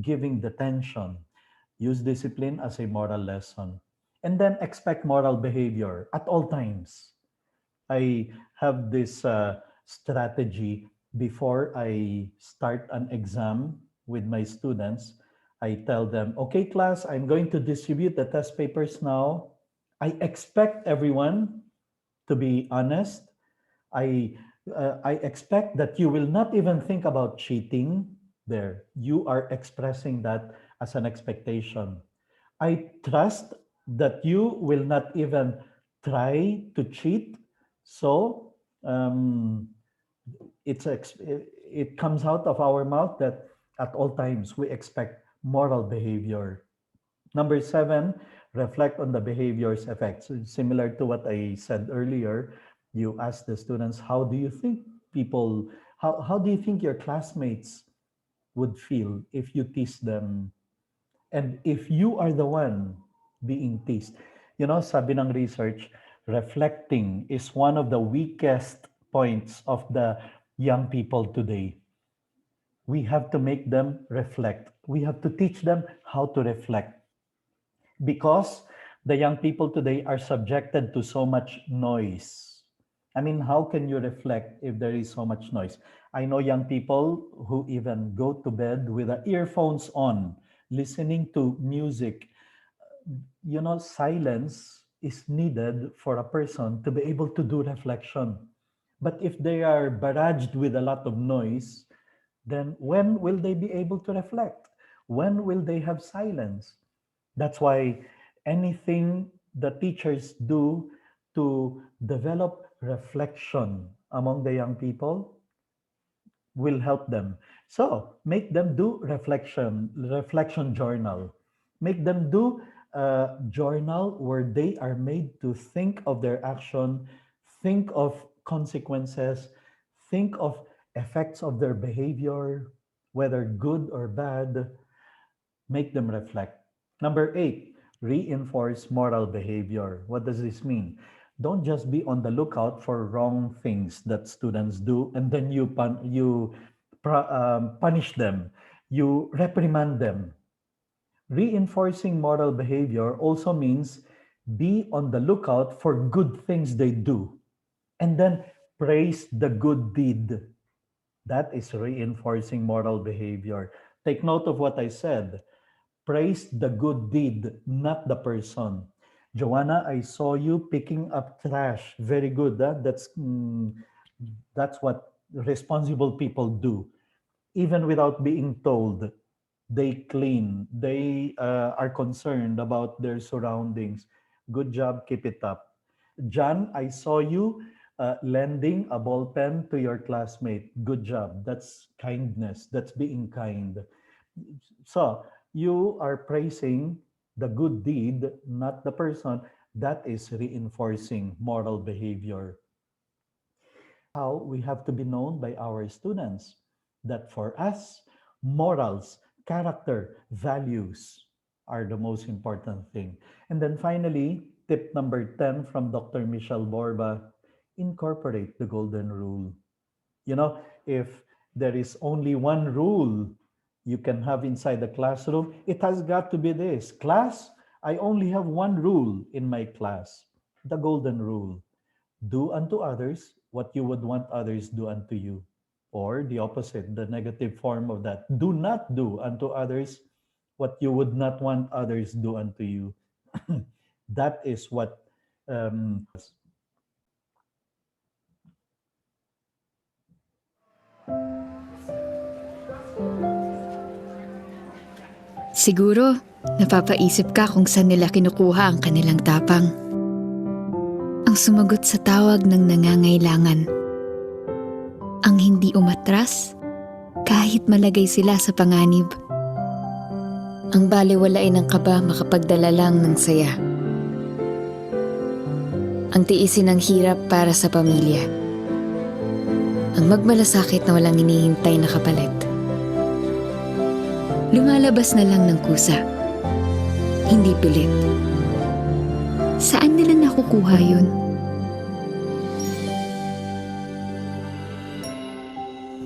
giving detention. Use discipline as a moral lesson. And then expect moral behavior at all times. I have this strategy before I start an exam with my students. I tell them, okay, class, I'm going to distribute the test papers now. I expect everyone to be honest. I I expect that you will not even think about cheating there. You are expressing that as an expectation. I trust that you will not even try to cheat. So it comes out of our mouth that at all times we expect moral behavior. Number 7, reflect on the behavior's effects. Similar to what I said earlier, you ask the students, how do you think how do you think your classmates would feel if you tease them? And if you are the one being teased, sabi ng research, reflecting is one of the weakest points of the young people today. We have to make them reflect. We have to teach them how to reflect because the young people today are subjected to so much noise. I mean, how can you reflect if there is so much noise? I know young people who even go to bed with the earphones on, listening to music. Silence is needed for a person to be able to do reflection. But if they are barraged with a lot of noise, then when will they be able to reflect? When will they have silence? That's why anything the teachers do to develop reflection among the young people will help them. So make them do reflection journal. Make them do a journal where they are made to think of their action, think of consequences, think of effects of their behavior, whether good or bad. Make them reflect. Number 8, reinforce moral behavior. What does this mean? Don't just be on the lookout for wrong things that students do and then you punish them, you reprimand them. Reinforcing moral behavior also means be on the lookout for good things they do and then praise the good deed. That is reinforcing moral behavior. Take note of what I said. Praise the good deed, not the person. Joanna, I saw you picking up trash. Very good. That's what responsible people do. Even without being told, they clean. They are concerned about their surroundings. Good job. Keep it up. John, I saw you lending a ball pen to your classmate. Good job. That's kindness. That's being kind. So you are praising the good deed, not the person. That is reinforcing moral behavior. How we have to be known by our students that for us, morals, character, values are the most important thing. And then finally, tip number 10 from Dr. Michelle Borba, incorporate the golden rule. If there is only one rule you can have inside the classroom, it has got to be this. Class, I only have one rule in my class, the golden rule. Do unto others what you would want others do unto you. Or the opposite, the negative form of that. Do not do unto others what you would not want others do unto you. That is what Siguro, napapaisip ka kung saan nila kinukuha ang kanilang tapang. Ang sumagot sa tawag ng nangangailangan. Ang hindi umatras, kahit malagay sila sa panganib. Ang baliwalain ng kaba makapagdala lang ng saya. Ang tiisin ng hirap para sa pamilya. Ang magmalasakit na walang hinihintay na kapalit. Lumalabas na lang ng kusa. Hindi pilit. Saan nila nakukuha yun?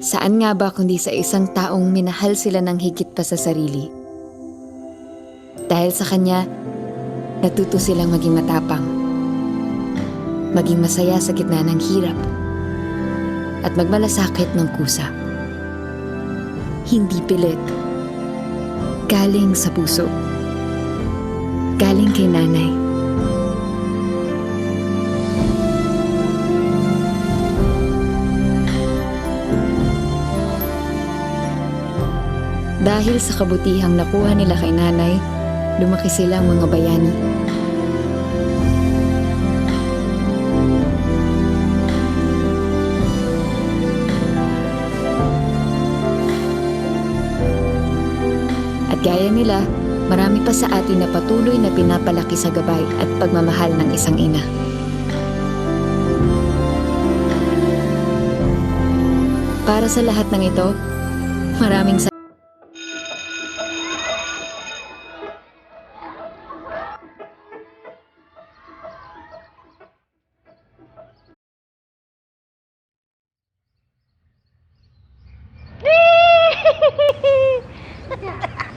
Saan nga ba kundi sa isang taong minahal sila ng higit pa sa sarili? Dahil sa kanya, natuto silang maging matapang. Maging masaya sa gitna ng hirap. At magmalasakit ng kusa. Hindi pilit. Galing sa puso. Galing kay nanay. Dahil sa kabutihang nakuha nila kay nanay, lumaki silang mga bayani. At gaya nila, marami pa sa atin na patuloy na pinapalaki sa gabay at pagmamahal ng isang ina. Para sa lahat ng ito, maraming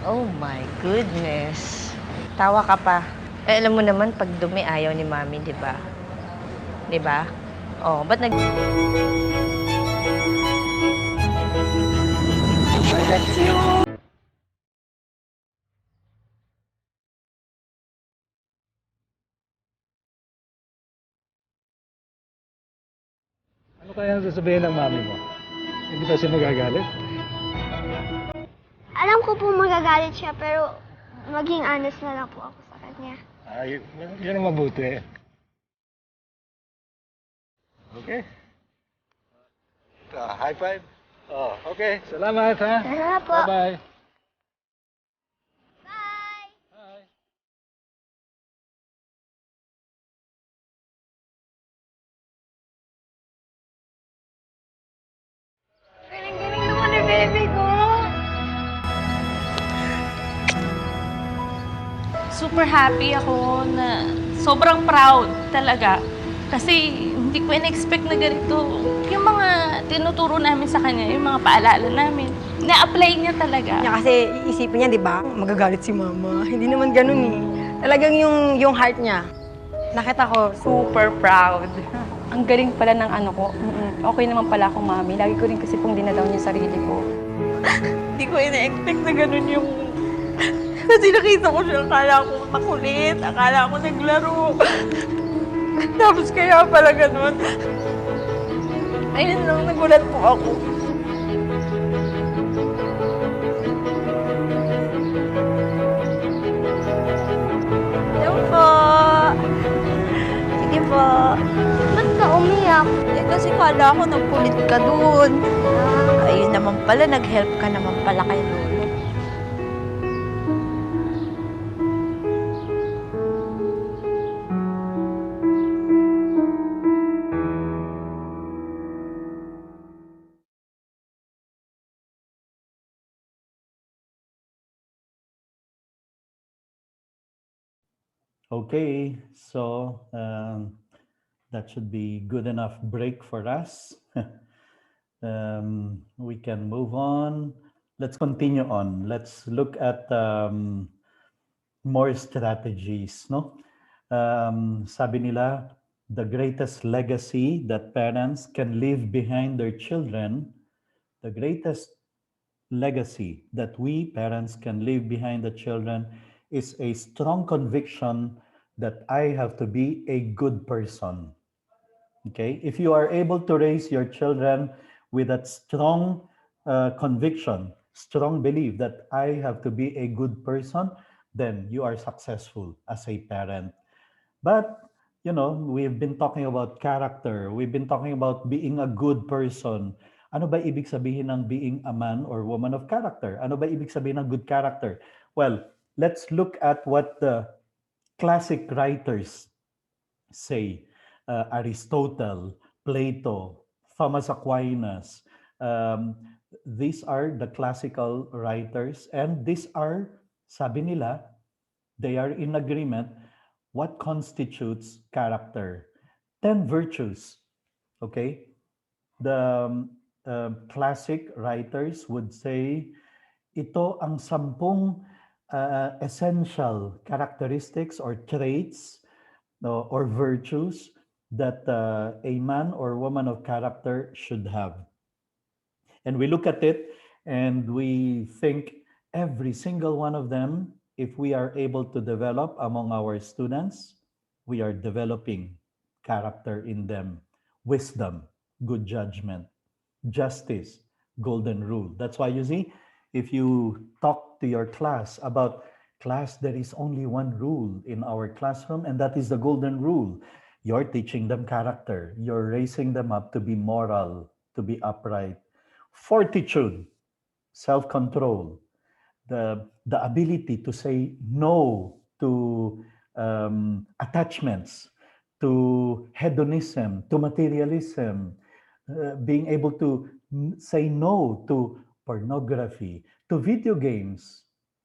Oh my goodness. Tawa ka pa. Eh, alam mo naman, pag dumi, ayaw ni Mami, di ba? Di ba? Oh, ba't nag... That's you! Ano kaya ang sasabihin ng mami mo? Hindi ba siya magagalit? Alam ko po magagalit siya, pero maging honest na lang po ako sa kanya. Yun ang mabuti. Okay? High five? Oh, okay. Salamat, ha? Salamat po. Bye-bye. Bye! Bye. Galing-galing naman ni baby ko! Super happy ako na sobrang proud talaga. Kasi hindi ko in-expect na ganito. Yung mga tinuturo namin sa kanya, yung mga paalala namin, na-apply niya talaga. Kasi iisipin niya, di ba, magagalit si mama. Hindi naman ganun eh. Talagang yung heart niya. Nakita ko, super proud. Ang galing pala ng ano ko. Okay naman pala akong mami. Lagi ko rin kasi pong dinadaw niya sarili ko. Hindi ko ina-expect na ganun yung... Kasi nakita ko siya, akala ko makulit, akala ko naglaro. Tapos kaya pala ganun. Ayun lang, nagulat po ako. Hello po. Sige po. Ba't ka umiyak? Eh, kasi kala ko nagkulit ka dun. Ayun naman pala, nag-help ka naman pala kay Lolo. Okay, so that should be good enough break for us. We can move on. Let's continue on. Let's look at more strategies. No, sabi nila, the greatest legacy that parents can leave behind their children, the greatest legacy that we parents can leave behind the children is a strong conviction that I have to be a good person. Okay, if you are able to raise your children with that strong conviction, strong belief that I have to be a good person, then you are successful as a parent. But we've been talking about character. We've been talking about being a good person. Ano ba ibig sabihin ng being a man or woman of character? Ano ba ibig sabihin ng good character? Well, let's look at what the classic writers say. Aristotle, Plato, Thomas Aquinas. These are the classical writers, and these are, sabi nila, they are in agreement what constitutes character. 10 virtues. Okay? The classic writers would say, ito ang 10 essential characteristics or traits, no, or virtues that a man or woman of character should have. And we look at it and we think every single one of them, if we are able to develop among our students, we are developing character in them. Wisdom, good judgment, justice, golden rule. That's why you see, if you talk to your class about class, there is only one rule in our classroom, and that is the golden rule. You're teaching them character. You're raising them up to be moral, to be upright. Fortitude, self-control, the ability to say no to attachments, to hedonism, to materialism, being able to say no to pornography, to video games,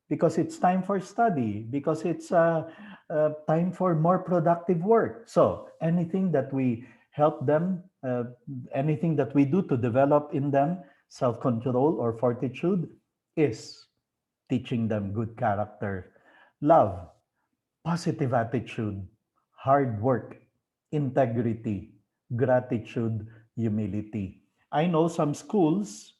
because it's time for study, because it's time for more productive work. So anything that we help them, anything that we do to develop in them self-control or fortitude is teaching them good character, love, positive attitude, hard work, integrity, gratitude, humility. I know some schools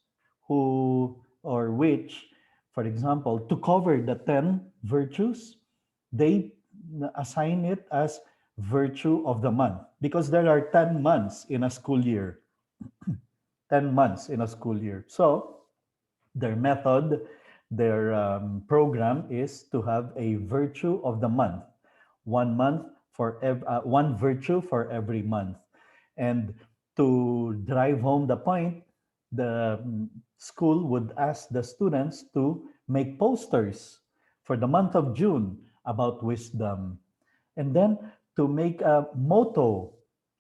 who or which, for example, to cover the 10 virtues, they assign it as virtue of the month because there are 10 months in a school year. 10 months in a school year. So their method, their program is to have a virtue of the month, 1 month for one virtue for every month. And to drive home the point, the school would ask the students to make posters for the month of June about wisdom. And then to make a motto,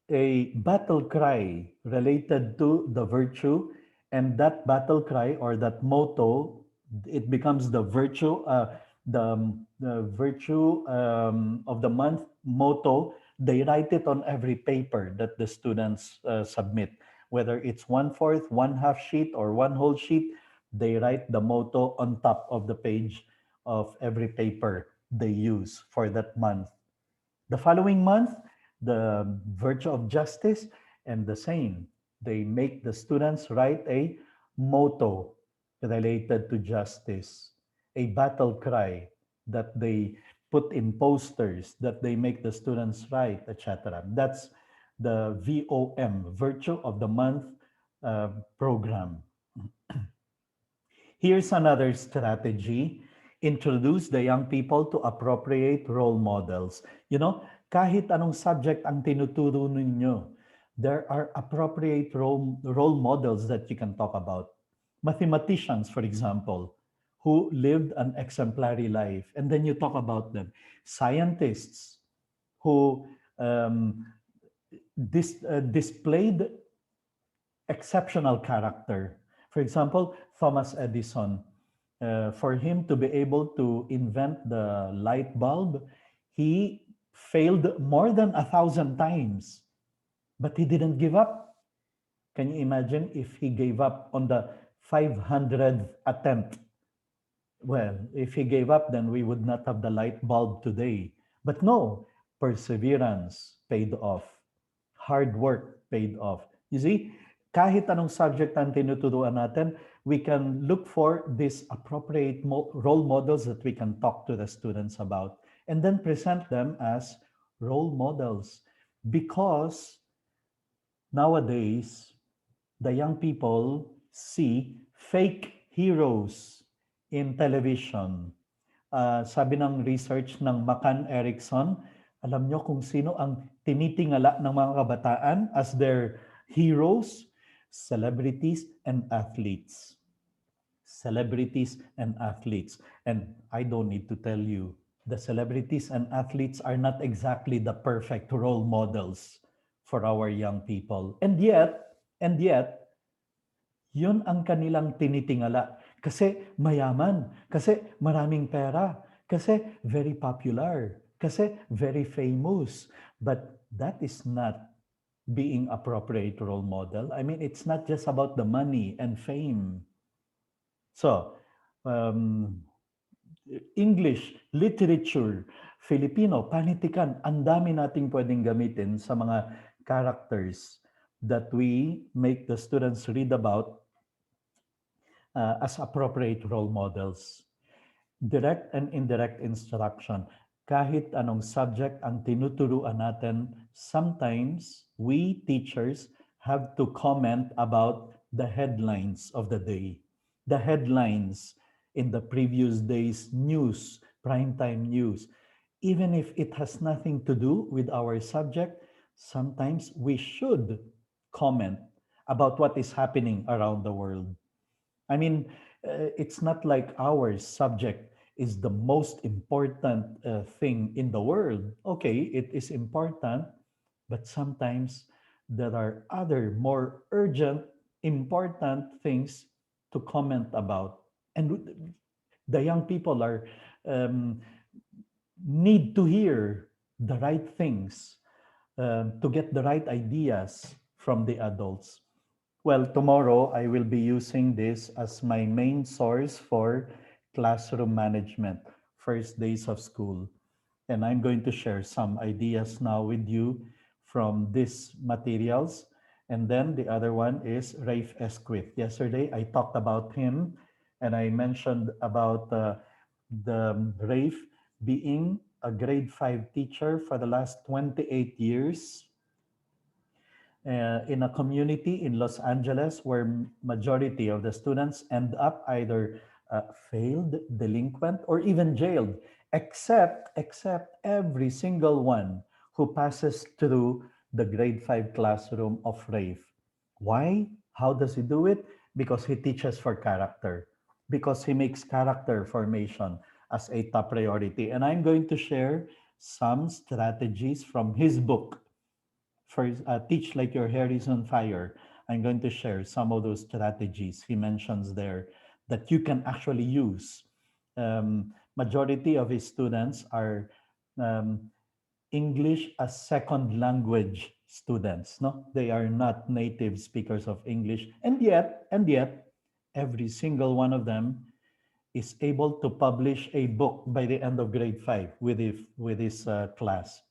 a battle cry related to the virtue, and that battle cry or that motto, it becomes the virtue, the virtue of the month motto. They write it on every paper that the students submit, whether it's 1/4, 1/2 sheet, or one whole sheet. They write the motto on top of the page of every paper they use for that month. The following month, the virtue of justice, and the same. They make the students write a motto related to justice, a battle cry that they put in posters that they make the students write, etc. That's the VOM, Virtue of the Month program. Here's another strategy. Introduce the young people to appropriate role models. You know, kahit anong subject ang tinuturo ninyo, there are appropriate role models that you can talk about. Mathematicians, for example, who lived an exemplary life, and then you talk about them. Scientists who displayed exceptional character. For example, Thomas Edison, for him to be able to invent the light bulb, he failed more than 1,000 times, but he didn't give up. Can you imagine if he gave up on the 500th attempt? Well, if he gave up, then we would not have the light bulb today. But no, perseverance paid off. Hard work paid off. You see, kahit anong subject ang tinuturuan natin, we can look for these appropriate role models that we can talk to the students about and then present them as role models. Because nowadays, the young people see fake heroes in television. Sabi ng research ng McCann Erickson, alam nyo kung sino ang tinitingala ng mga kabataan as their heroes? Celebrities and athletes. Celebrities and athletes. And I don't need to tell you, the celebrities and athletes are not exactly the perfect role models for our young people. And yet, yun ang kanilang tinitingala. Kasi mayaman, kasi maraming pera, kasi very popular, kasi very famous. But that is not being appropriate role model. I mean, it's not just about the money and fame. So, English, literature, Filipino, panitikan, ang dami nating pwedeng gamitin sa mga characters that we make the students read about as appropriate role models. Direct and indirect instruction. Kahit anong subject ang tinuturuan natin, sometimes we teachers have to comment about the headlines of the day. The headlines in the previous day's news, primetime news. Even if it has nothing to do with our subject, sometimes we should comment about what is happening around the world. I mean, it's not like our subject is the most important thing in the world. Okay, it is important, but sometimes there are other more urgent, important things to comment about. And the young people are um, need to hear the right things, to get the right ideas from the adults. Well, tomorrow I will be using this as my main source for classroom management, first days of school. And I'm going to share some ideas now with you from these materials. And then the other one is Rafe Esquith. Yesterday I talked about him and I mentioned about the Rafe being a grade 5 teacher for the last 28 years in a community in Los Angeles where majority of the students end up either failed, delinquent, or even jailed, except every single one who passes through the grade 5 classroom of Rafe. Why? How does he do it? Because he teaches for character, because he makes character formation as a top priority. And I'm going to share some strategies from his book, first, Teach Like Your Hair is on Fire. I'm going to share some of those strategies he mentions there that you can actually use. Majority of his students are um, English as second language students. No, they are not native speakers of English, and yet, every single one of them is able to publish a book by the end of grade 5 with his class.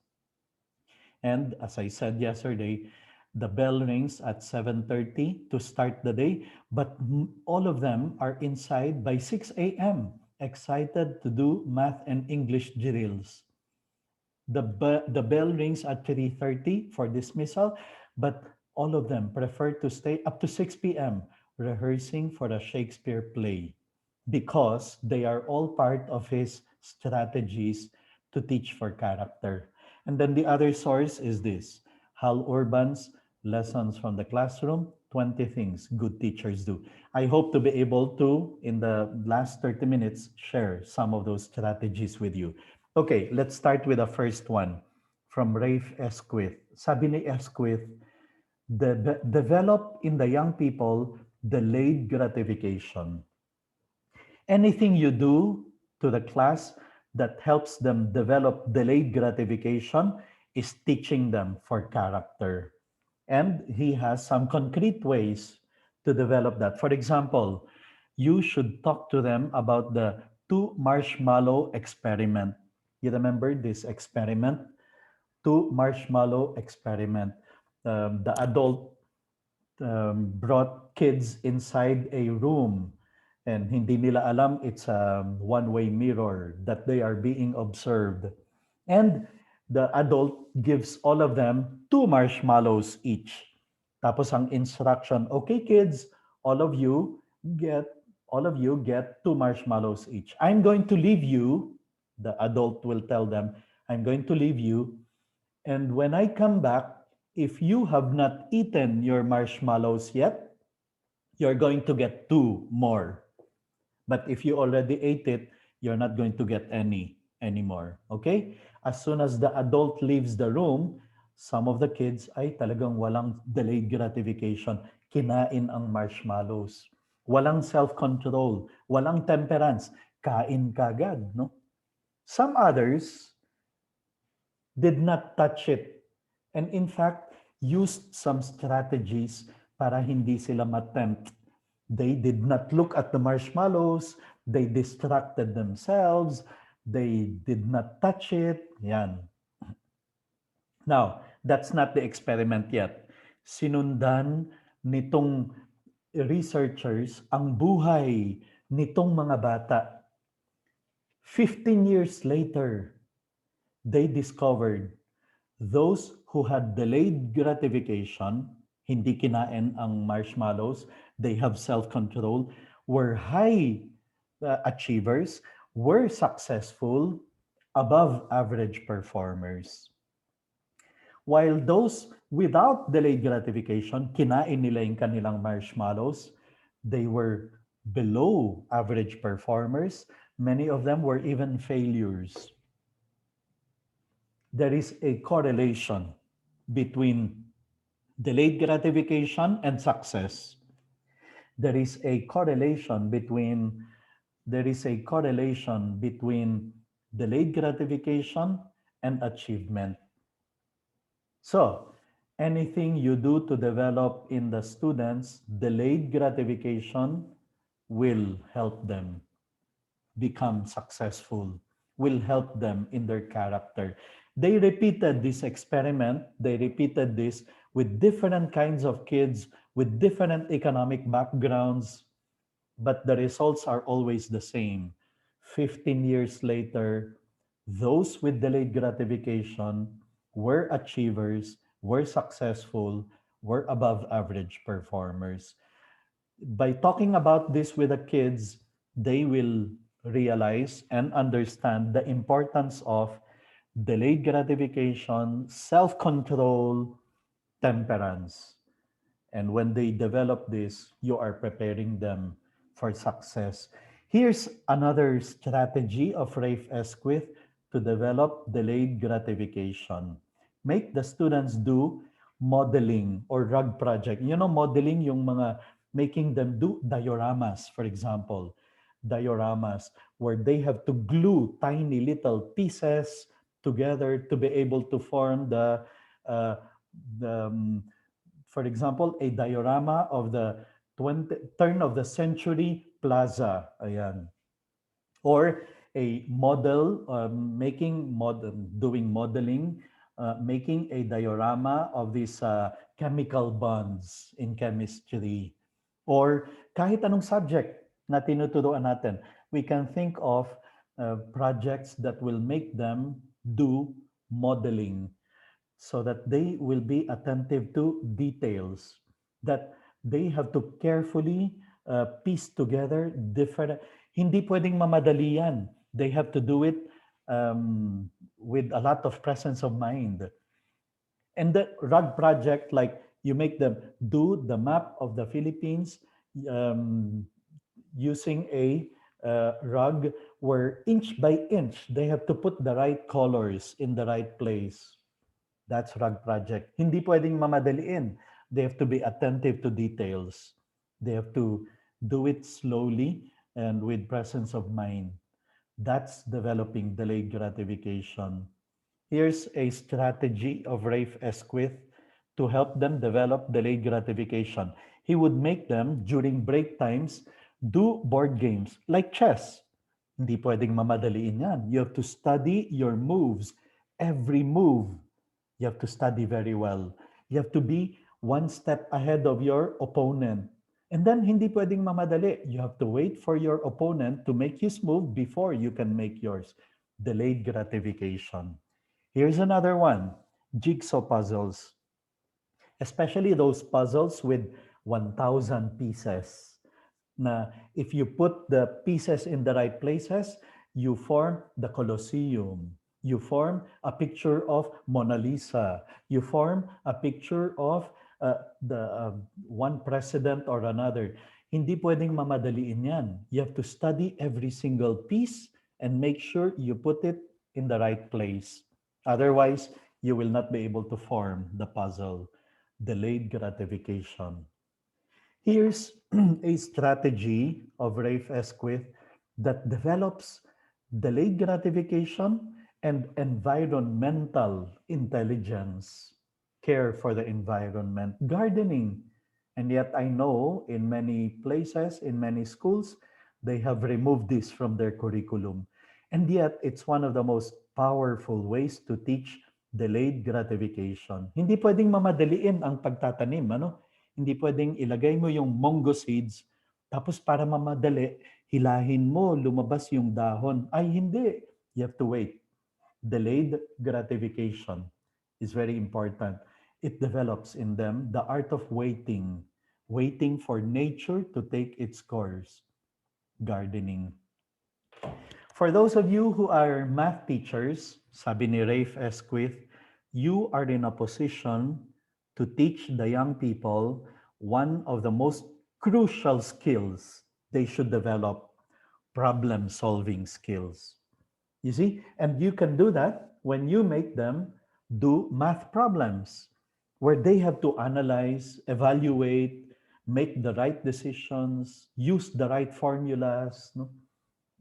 And as I said yesterday, the bell rings at 7:30 to start the day, but all of them are inside by 6 a.m., excited to do math and English drills. The bell rings at 3:30 for dismissal, but all of them prefer to stay up to 6 p.m. rehearsing for a Shakespeare play because they are all part of his strategies to teach for character. And then the other source is this, Hal Urban's Lessons from the Classroom, 20 Things Good Teachers Do. I hope to be able to, in the last 30 minutes, share some of those strategies with you. Okay, let's start with the first one from Rafe Esquith. Sabi ni Esquith, develop in the young people delayed gratification. Anything you do to the class that helps them develop delayed gratification is teaching them for character. And he has some concrete ways to develop that. For example, you should talk to them about the two marshmallow experiment. You remember this experiment? Two marshmallow experiment. The adult brought kids inside a room and hindi nila alam it's a one-way mirror that they are being observed. And the adult gives all of them two marshmallows each. Tapos ang instruction, okay kids, all of you get two marshmallows each. I'm going to leave you, the adult will tell them, I'm going to leave you, and when I come back, if you have not eaten your marshmallows yet, you're going to get two more. But if you already ate it, you're not going to get any anymore. Okay? As soon as the adult leaves the room, some of the kids ay talagang walang delayed gratification. Kinain ang marshmallows. Walang self-control. Walang temperance. Kain kagad, no? Some others did not touch it. And in fact, used some strategies para hindi sila matempt. They did not look at the marshmallows. They distracted themselves. They did not touch it. Yan. Now, that's not the experiment yet. Sinundan nitong researchers ang buhay nitong mga bata. 15 years later, they discovered those who had delayed gratification, hindi kinain ang marshmallows, they have self-control, were high achievers were successful, above average performers. While those without delayed gratification, kinain nila yung kanilang marshmallows, they were below average performers. Many of them were even failures. There is a correlation between delayed gratification and success. There is a correlation between delayed gratification and achievement. So, anything you do to develop in the students delayed gratification will help them become successful, will help them in their character. They repeated this experiment, they repeated this with different kinds of kids, with different economic backgrounds, but the results are always the same. 15 years later, those with delayed gratification were achievers, were successful, were above average performers. By talking about this with the kids, they will realize and understand the importance of delayed gratification, self control, temperance. And when they develop this, you are preparing them for success. Here's another strategy of Rafe Esquith to develop delayed gratification. Make the students do modeling or rug project. You know, modeling yung mga making them do dioramas, for example. Dioramas where they have to glue tiny little pieces together to be able to form uh, the for example, a diorama of the turn of the century plaza. Ayan. Or a model, doing modeling, making a diorama of these chemical bonds in chemistry. Or kahit anong subject na tinuturuan natin, we can think of projects that will make them do modeling so that they will be attentive to details, that they have to carefully piece together different. Hindi pwedeng mamadali yan. They have to do it with a lot of presence of mind. And the rug project, like you make them do the map of the Philippines using a rug where inch by inch they have to put the right colors in the right place. That's rug project. Hindi pwedeng mamadaliin. They have to be attentive to details. They have to do it slowly and with presence of mind. That's developing delayed gratification. Here's a strategy of Rafe Esquith to help them develop delayed gratification. He would make them, during break times, do board games like chess. Hindi pwedeng mamadaliin yan. You have to study your moves. Every move, you have to study very well. You have to be one step ahead of your opponent. And then, hindi pwedeng mamadali. You have to wait for your opponent to make his move before you can make yours. Delayed gratification. Here's another one, jigsaw puzzles. Especially those puzzles with 1,000 pieces. Na if you put the pieces in the right places, you form the Colosseum. You form a picture of Mona Lisa. You form a picture of the one president or another. Hindi pwedeng mamadaliin yan. You have to study every single piece and make sure you put it in the right place. Otherwise, you will not be able to form the puzzle. Delayed gratification. Here's a strategy of Rafe Esquith that develops delayed gratification and environmental intelligence, care for the environment, gardening. And yet I know in many places, in many schools, they have removed this from their curriculum. And yet it's one of the most powerful ways to teach delayed gratification. Hindi pwedeng mamadaliin ang pagtatanim, ano? Hindi pwedeng ilagay mo yung mango seeds, tapos para mamadali, hilahin mo, lumabas yung dahon. Ay, hindi. You have to wait. Delayed gratification is very important. It develops in them the art of waiting for nature to take its course. Gardening. For those of you who are math teachers, sabi ni Rafe Esquith, you are in a position to teach the young people one of the most crucial skills they should develop, problem-solving skills. You see, and you can do that when you make them do math problems where they have to analyze, evaluate, make the right decisions, use the right formulas. No?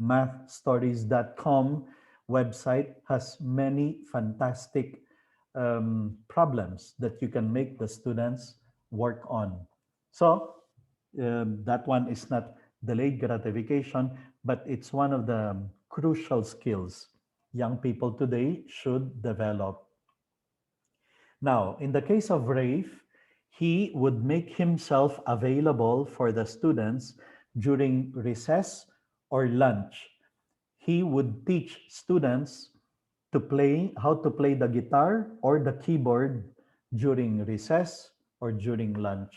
Mathstories.com website has many fantastic problems that you can make the students work on. So that one is not delayed gratification, but it's one of the crucial skills young people today should develop. Now, in the case of Rafe, he would make himself available for the students during recess or lunch. He would teach students to play how to play the guitar or the keyboard during recess or during lunch.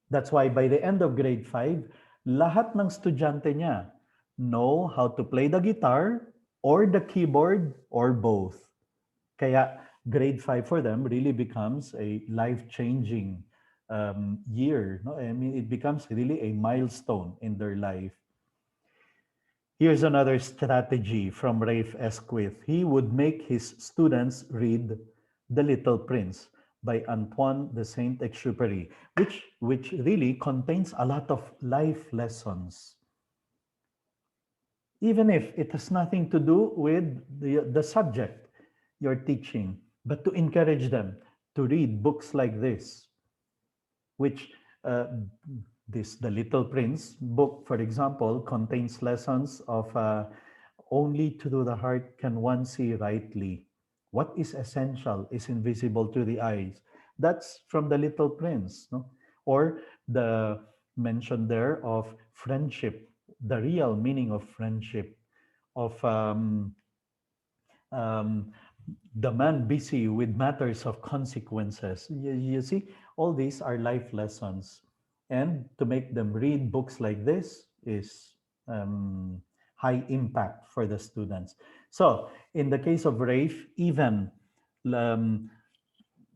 That's why by the end of grade 5, lahat ng estudyante niya know how to play the guitar or the keyboard or both. Kaya grade 5 for them really becomes a life-changing year. No? I mean, it becomes really a milestone in their life. Here's another strategy from Rafe Esquith. He would make his students read The Little Prince by Antoine de Saint-Exupéry, which really contains a lot of life lessons. Even if it has nothing to do with the subject you're teaching, but to encourage them to read books like this, which The Little Prince book, for example, contains lessons of only through the heart can one see rightly. What is essential is invisible to the eyes. That's from The Little Prince, no? Or the mention there of friendship, the real meaning of friendship, of the man busy with matters of consequences. You see, all these are life lessons. And to make them read books like this is high impact for the students. So in the case of Rafe, even um,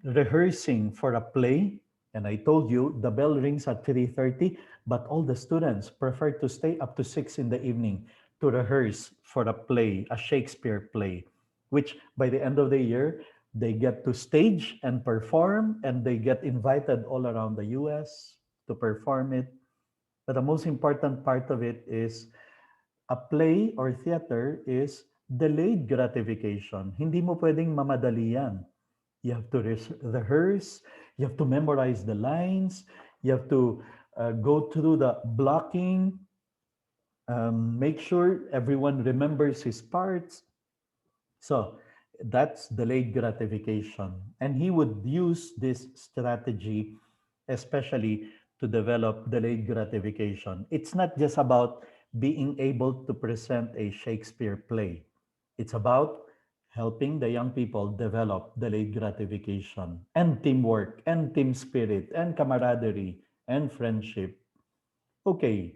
rehearsing for a play, and I told you the bell rings at 3:30, but all the students prefer to stay up to 6 in the evening to rehearse for a play, a Shakespeare play, which by the end of the year, they get to stage and perform, and they get invited all around the US to perform it. But the most important part of it is a play or theater is delayed gratification. Hindi mo pwedeng mamadali yan. You have to rehearse, you have to memorize the lines, you have to go through the blocking, make sure everyone remembers his parts. So that's delayed gratification. And he would use this strategy, especially to develop delayed gratification. It's not just about being able to present a Shakespeare play. It's about helping the young people develop delayed gratification and teamwork and team spirit and camaraderie and friendship. Okay,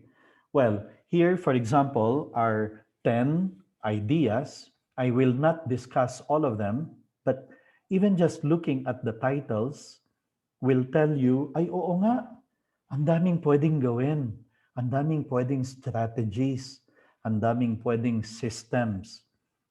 well, here, for example, are 10 ideas. I will not discuss all of them, but even just looking at the titles will tell you, ay oo nga, ang daming pwedeng gawin, ang daming pwedeng strategies, ang daming pwedeng systems.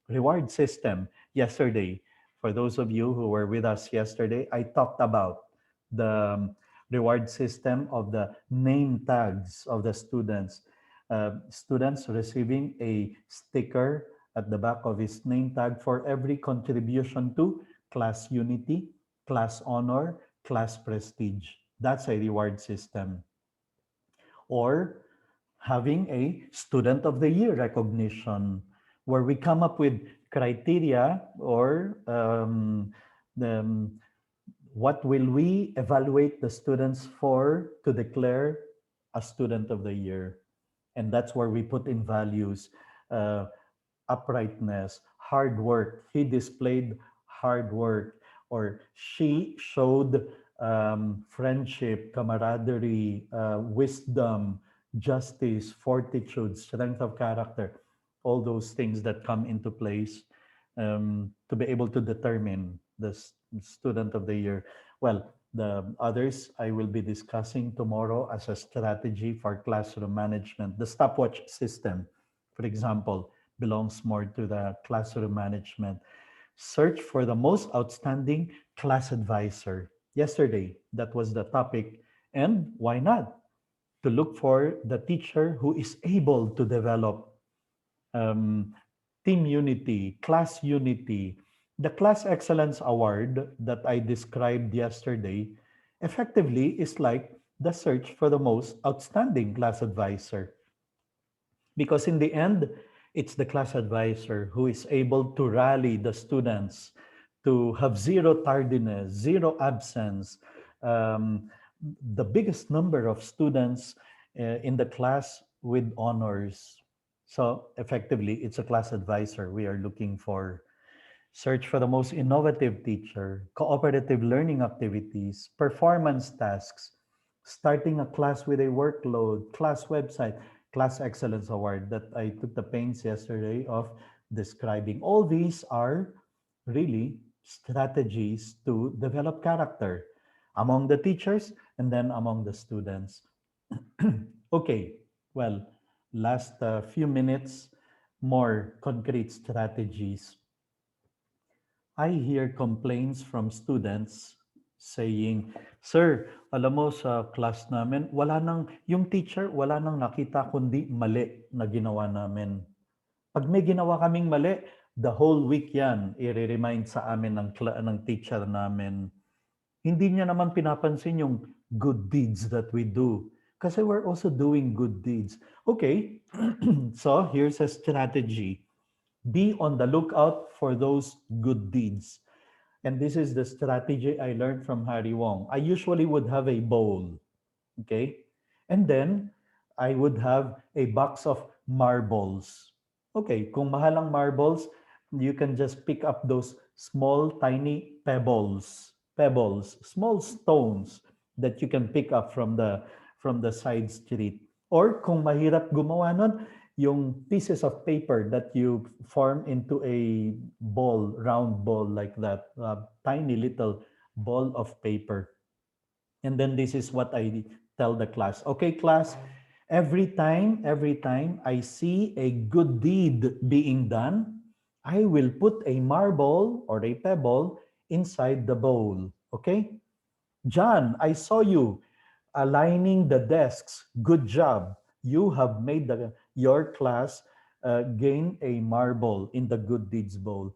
Reward system. Yesterday, for those of you who were with us yesterday, I talked about the reward system of the name tags of the students. Students receiving a sticker at the back of his name tag for every contribution to class unity, class honor, class prestige. That's a reward system. Or having a student of the year recognition, where we come up with criteria or what will we evaluate the students for to declare a student of the year. And that's where we put in values, uprightness, hard work. He displayed hard work, or she showed friendship, camaraderie, wisdom, justice, fortitude, strength of character. all those things that come into place to be able to determine the student of the year. Well, the others I will be discussing tomorrow as a strategy for classroom management. The stopwatch system, for example, belongs more to the classroom management. Search for the most outstanding class advisor. Yesterday, that was the topic. And why not? To look for the teacher who is able to develop um, team unity, class unity. The Class Excellence Award that I described yesterday effectively is like the search for the most outstanding class advisor. Because in the end, it's the class advisor who is able to rally the students to have zero tardiness, zero absence, um, the biggest number of students in the class with honors. So effectively, it's a class advisor we are looking for. Search for the most innovative teacher, cooperative learning activities, performance tasks, starting a class with a workload, class website, class excellence award that I took the pains yesterday of describing. All these are really strategies to develop character among the teachers and then among the students. Okay, well, last few minutes, more concrete strategies. I hear complaints from students saying, Sir, alam mo sa class namin, yung teacher, wala nang nakita kundi mali na ginawa namin. Pag may ginawa kaming mali, the whole week yan, i-remind sa amin ng teacher namin. Hindi niya naman pinapansin yung good deeds that we do. Kasi we're also doing good deeds. Okay, so here's a strategy. Be on the lookout for those good deeds. And this is the strategy I learned from Harry Wong. I usually would have a bowl, okay? And then I would have a box of marbles. Okay, kung mahal ang marbles, you can just pick up those small, tiny pebbles, small stones that you can pick up from the side street. Or kung mahirap gumawa nun, yung pieces of paper that you form into a ball, round ball like that, tiny little ball of paper. And then this is what I tell the class. Okay, class, every time I see a good deed being done, I will put a marble or a pebble inside the bowl. Okay? John, I saw you aligning the desks. Good job. You have made your class gain a marble in the good deeds bowl.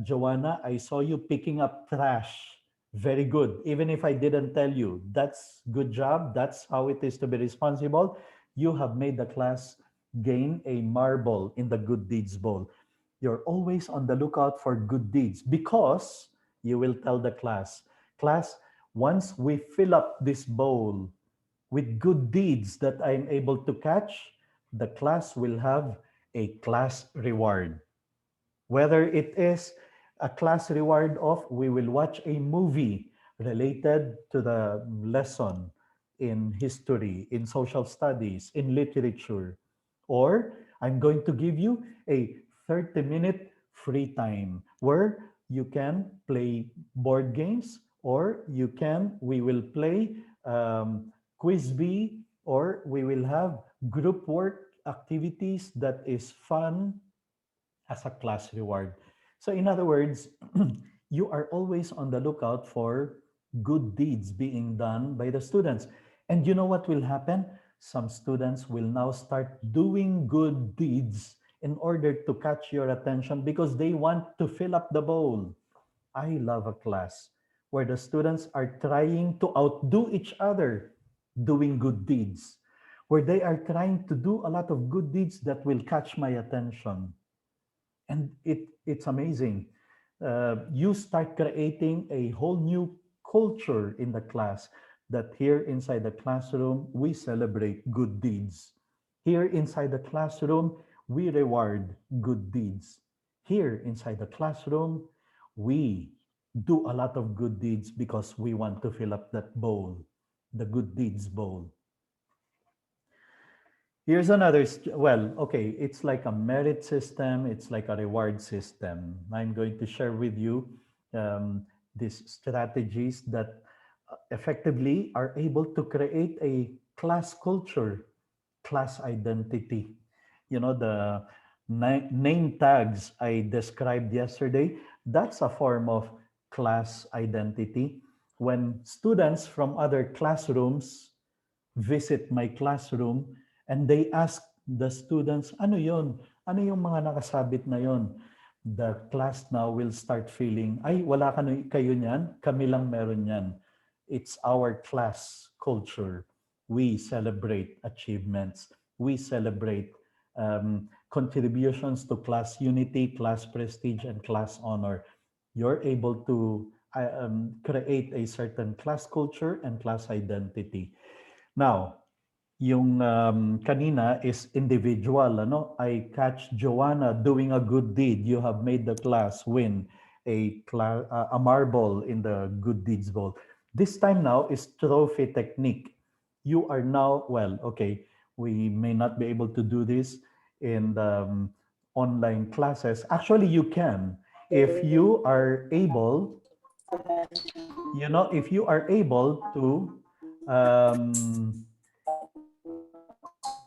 Joanna, I saw you picking up trash. Very good. Even if I didn't tell you, that's good job. That's how it is to be responsible. You have made the class gain a marble in the good deeds bowl. You're always on the lookout for good deeds because you will tell the class, once we fill up this bowl with good deeds that I'm able to catch, the class will have a class reward. Whether it is a class reward of we will watch a movie related to the lesson in history, in social studies, in literature, or I'm going to give you a 30-minute free time where you can play board games or we will play quiz bee, or we will have group work activities that is fun as a class reward. So in other words, you are always on the lookout for good deeds being done by the students. And you know what will happen? Some students will now start doing good deeds in order to catch your attention because they want to fill up the bowl. I love a class where the students are trying to outdo each other doing good deeds, where they are trying to do a lot of good deeds that will catch my attention. And it's amazing. You start creating a whole new culture in the class that here inside the classroom, we celebrate good deeds. Here inside the classroom, we reward good deeds. Here inside the classroom, we do a lot of good deeds because we want to fill up that bowl, the good deeds bowl. Here's another, well, okay, it's like a merit system, it's like a reward system. I'm going to share with you these strategies that effectively are able to create a class culture, class identity. You know, the name tags I described yesterday, that's a form of class identity. When students from other classrooms visit my classroom and they ask the students, ano yon? Ano yung mga nakasabit na yon? The class now will start feeling, ay, wala kayo niyan, kami lang meron yan. It's our class culture. We celebrate achievements. We celebrate contributions to class unity, class prestige, and class honor. You're able to create a certain class culture and class identity. Now, yung kanina is individual. Ano? I catch Joanna doing a good deed. You have made the class win a marble in the good deeds bowl. This time now is trophy technique. You are now, well, okay, we may not be able to do this in the online classes. Actually, you can. If you are able, if you are able to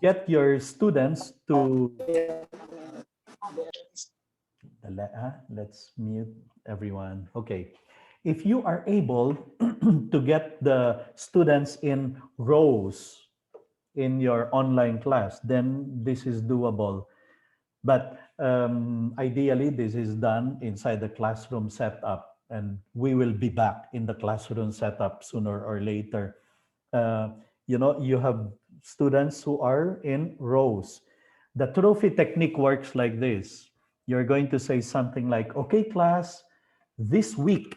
get your students to let's mute everyone. Okay. If you are able to get the students in rows in your online class, then this is doable. But ideally, this is done inside the classroom setup, and we will be back in the classroom setup sooner or later. You have students who are in rows. The trophy technique works like this. You're going to say something like, okay, class, this week,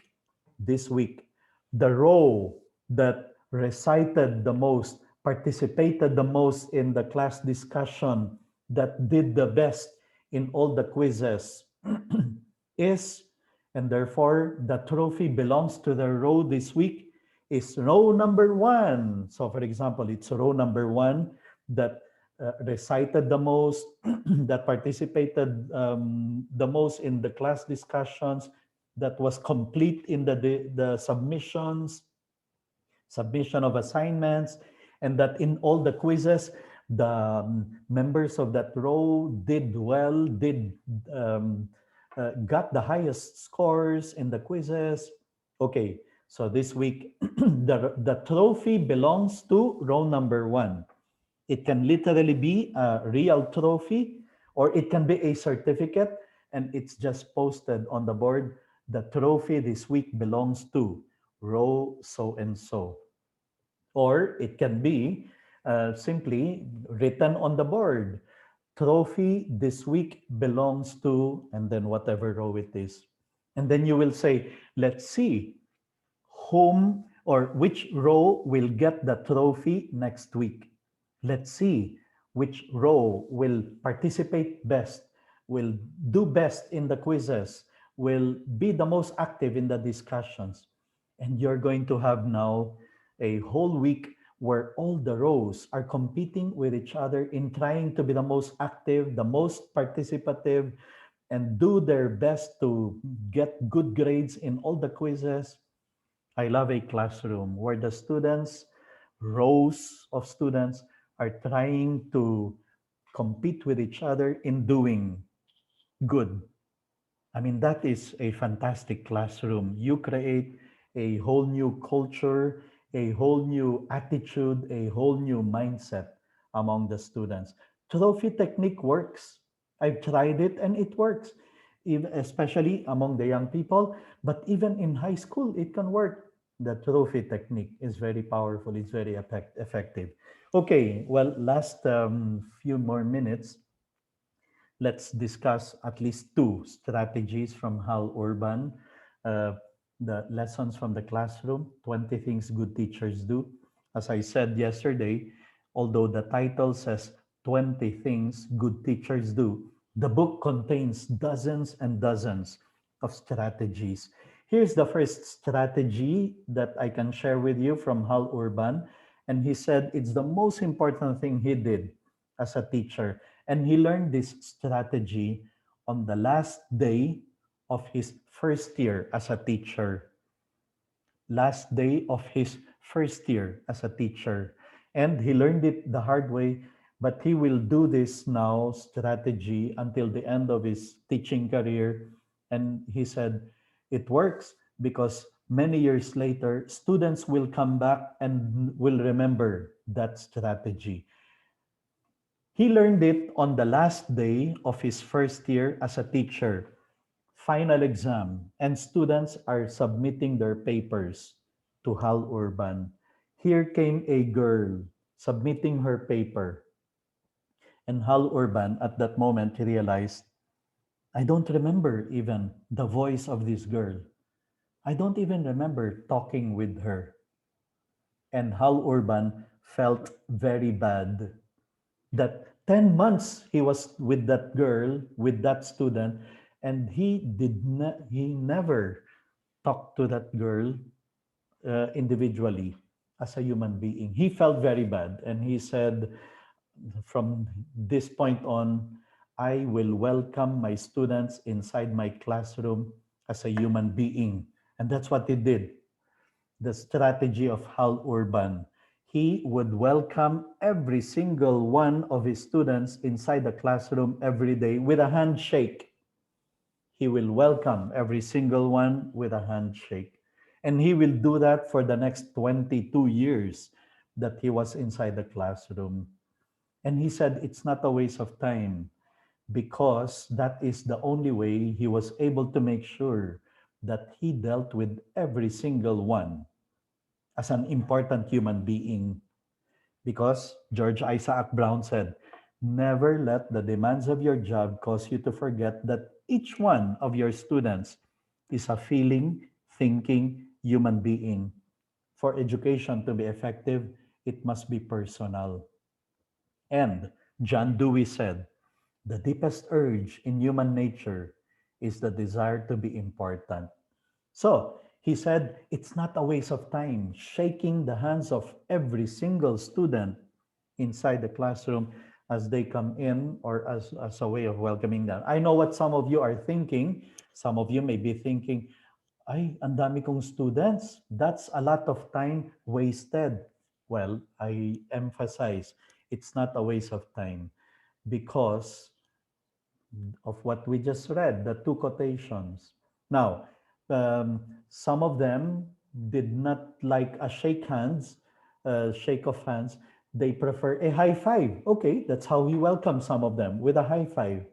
the row that recited the most, participated the most in the class discussion, that did the best in all the quizzes is, and therefore the trophy belongs to the row this week, is row number 1. So for example, it's row number 1 that recited the most, that participated the most in the class discussions, that was complete in the submission of assignments, and that in all the quizzes, the members of that row did well, got the highest scores in the quizzes. Okay, so this week, the trophy belongs to row number 1. It can literally be a real trophy, or it can be a certificate, and it's just posted on the board. The trophy this week belongs to row so and so. Or it can be simply written on the board. Trophy this week belongs to, and then whatever row it is. And then you will say, let's see whom or which row will get the trophy next week. Let's see which row will participate best, will do best in the quizzes, will be the most active in the discussions. And you're going to have now a whole week where all the rows are competing with each other in trying to be the most active, the most participative, and do their best to get good grades in all the quizzes. I love a classroom where the students, rows of students, are trying to compete with each other in doing good. I mean, that is a fantastic classroom. You create a whole new culture, a whole new attitude, a whole new mindset among the students. Trophy technique works. I've tried it and it works, even, especially among the young people, but even in high school, it can work. The trophy technique is very powerful, it's very effective. Okay, well, last few more minutes, let's discuss at least 2 strategies from Hal Urban, the lessons from the classroom, 20 things good teachers do. As I said yesterday, although the title says 20 things good teachers do, the book contains dozens and dozens of strategies. Here's the first strategy that I can share with you from Hal Urban. And he said it's the most important thing he did as a teacher. And he learned this strategy on the last day of his first year as a teacher. Last day of his first year as a teacher. And he learned it the hard way, but he will do this now strategy until the end of his teaching career. And he said, it works because many years later, students will come back and will remember that strategy. He learned it on the last day of his first year as a teacher, final exam, and students are submitting their papers to Hal Urban. Here came a girl submitting her paper, and Hal Urban at that moment realized, I don't remember even the voice of this girl. I don't even remember talking with her. And Hal Urban felt very bad that 10 months he was with that girl, with that student, and he never talked to that girl individually as a human being. He felt very bad, and he said, from this point on, I will welcome my students inside my classroom as a human being. And that's what he did. The strategy of Hal Urban. He would welcome every single one of his students inside the classroom every day with a handshake. He will welcome every single one with a handshake. And he will do that for the next 22 years that he was inside the classroom. And he said it's not a waste of time because that is the only way he was able to make sure that he dealt with every single one as an important human being. Because George Isaac Brown said, never let the demands of your job cause you to forget that each one of your students is a feeling, thinking human being. For education to be effective, it must be personal. And John Dewey said, the deepest urge in human nature is the desire to be important. So he said, it's not a waste of time shaking the hands of every single student inside the classroom as they come in or as a way of welcoming them. I know what some of you are thinking. Some of you may be thinking, ay, ang dami kong students. That's a lot of time wasted. Well, I emphasize, it's not a waste of time because of what we just read, the two quotations. Now, some of them did not like a shake of hands. They prefer a high five. Okay, that's how he welcomed some of them, with a high five.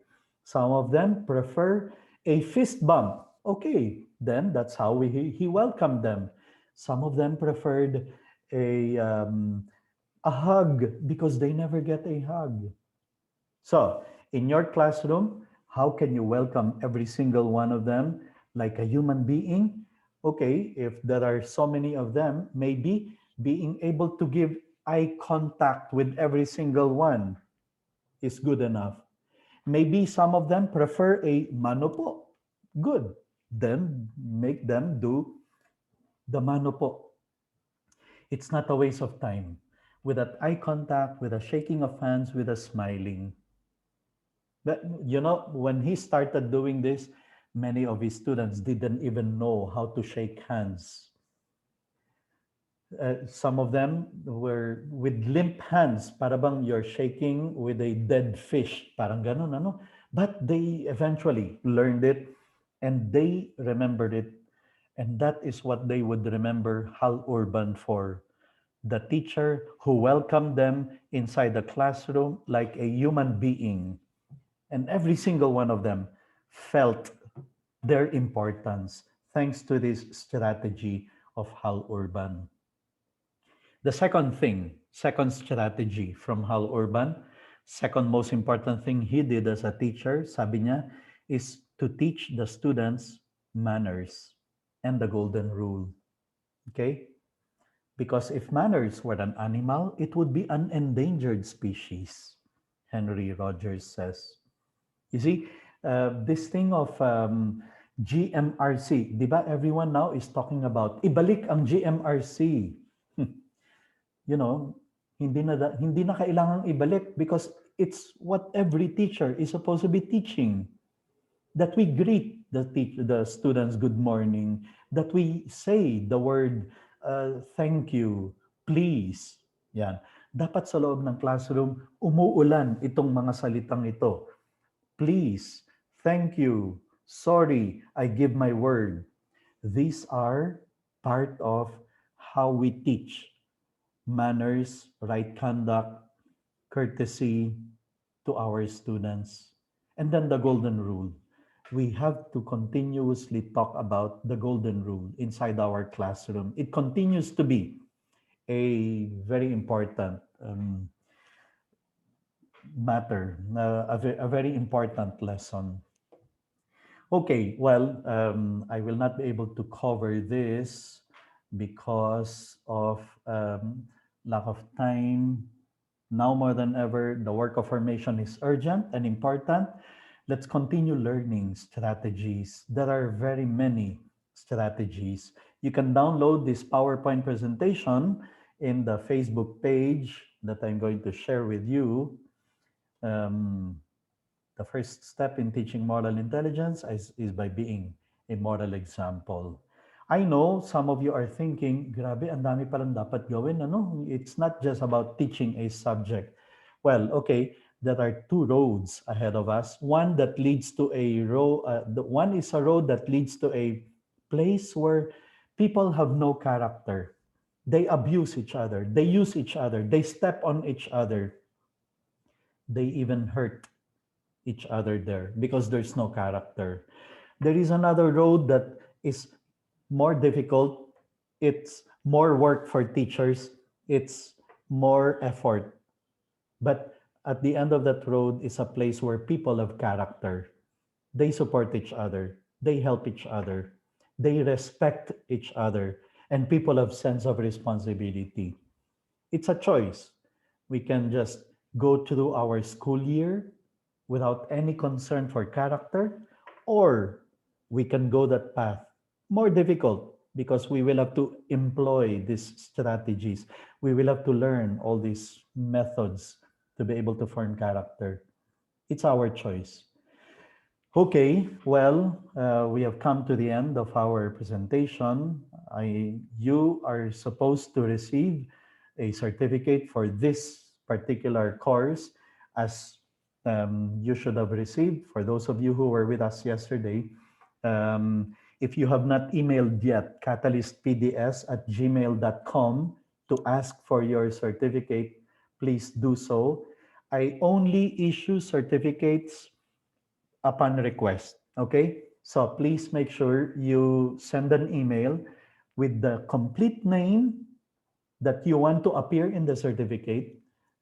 Some of them prefer a fist bump. Okay, then that's how he welcomed them. Some of them preferred a hug because they never get a hug. So, in your classroom, how can you welcome every single one of them like a human being? Okay, if there are so many of them, maybe being able to give eye contact with every single one is good enough. Maybe some of them prefer a mano po. Good. Then make them do the mano po. It's not a waste of time. With that eye contact, with a shaking of hands, with a smiling. But you know, when he started doing this, many of his students didn't even know how to shake hands. Some of them were with limp hands, para bang you're shaking with a dead fish, parang ganon, ano? But they eventually learned it and they remembered it. And that is what they would remember Hal Urban for. The teacher who welcomed them inside the classroom like a human being. And every single one of them felt their importance thanks to this strategy of Hal Urban. The second strategy from Hal Urban, second most important thing he did as a teacher, sabi niya, is to teach the students manners and the golden rule. Okay? Because if manners were an animal, it would be an endangered species, Henry Rogers says. You see, this thing of GMRC, di ba everyone now is talking about, ibalik ang GMRC. You know, hindi na kailangang ibalik because it's what every teacher is supposed to be teaching. That we greet the students good morning, that we say the word thank you, please. Yan. Dapat sa loob ng classroom, umuulan itong mga salitang ito. Please, thank you, sorry, I give my word. These are part of how we teach manners, right conduct, courtesy to our students. And then the golden rule. We have to continuously talk about the golden rule inside our classroom. It continues to be a very important matter, a very important lesson. Okay, well, I will not be able to cover this because of lack of time. Now more than ever, the work of formation is urgent and important. Let's continue learning strategies. There are very many strategies. You can download this PowerPoint presentation in the Facebook page that I'm going to share with you. The first step in teaching moral intelligence is by being a moral example. I know some of you are thinking, grabe, ang dami palang dapat gawin. Ano? It's not just about teaching a subject. Well, okay, there are two roads ahead of us. One that leads to one is a road that leads to a place where people have no character. They abuse each other. They use each other. They step on each other. They even hurt each other there because there's no character. There is another road that is more difficult. It's more work for teachers. It's more effort. But at the end of that road is a place where people have character. They support each other. They help each other. They respect each other. And people have sense of responsibility. It's a choice. We can just go through our school year without any concern for character, or we can go that path. More difficult because we will have to employ these strategies. We will have to learn all these methods to be able to form character. It's our choice. Okay, well, we have come to the end of our presentation. You are supposed to receive a certificate for this particular course, as you should have received. For those of you who were with us yesterday, if you have not emailed yet, catalystpds@gmail.com to ask for your certificate, please do so. I only issue certificates upon request, okay? So please make sure you send an email with the complete name that you want to appear in the certificate,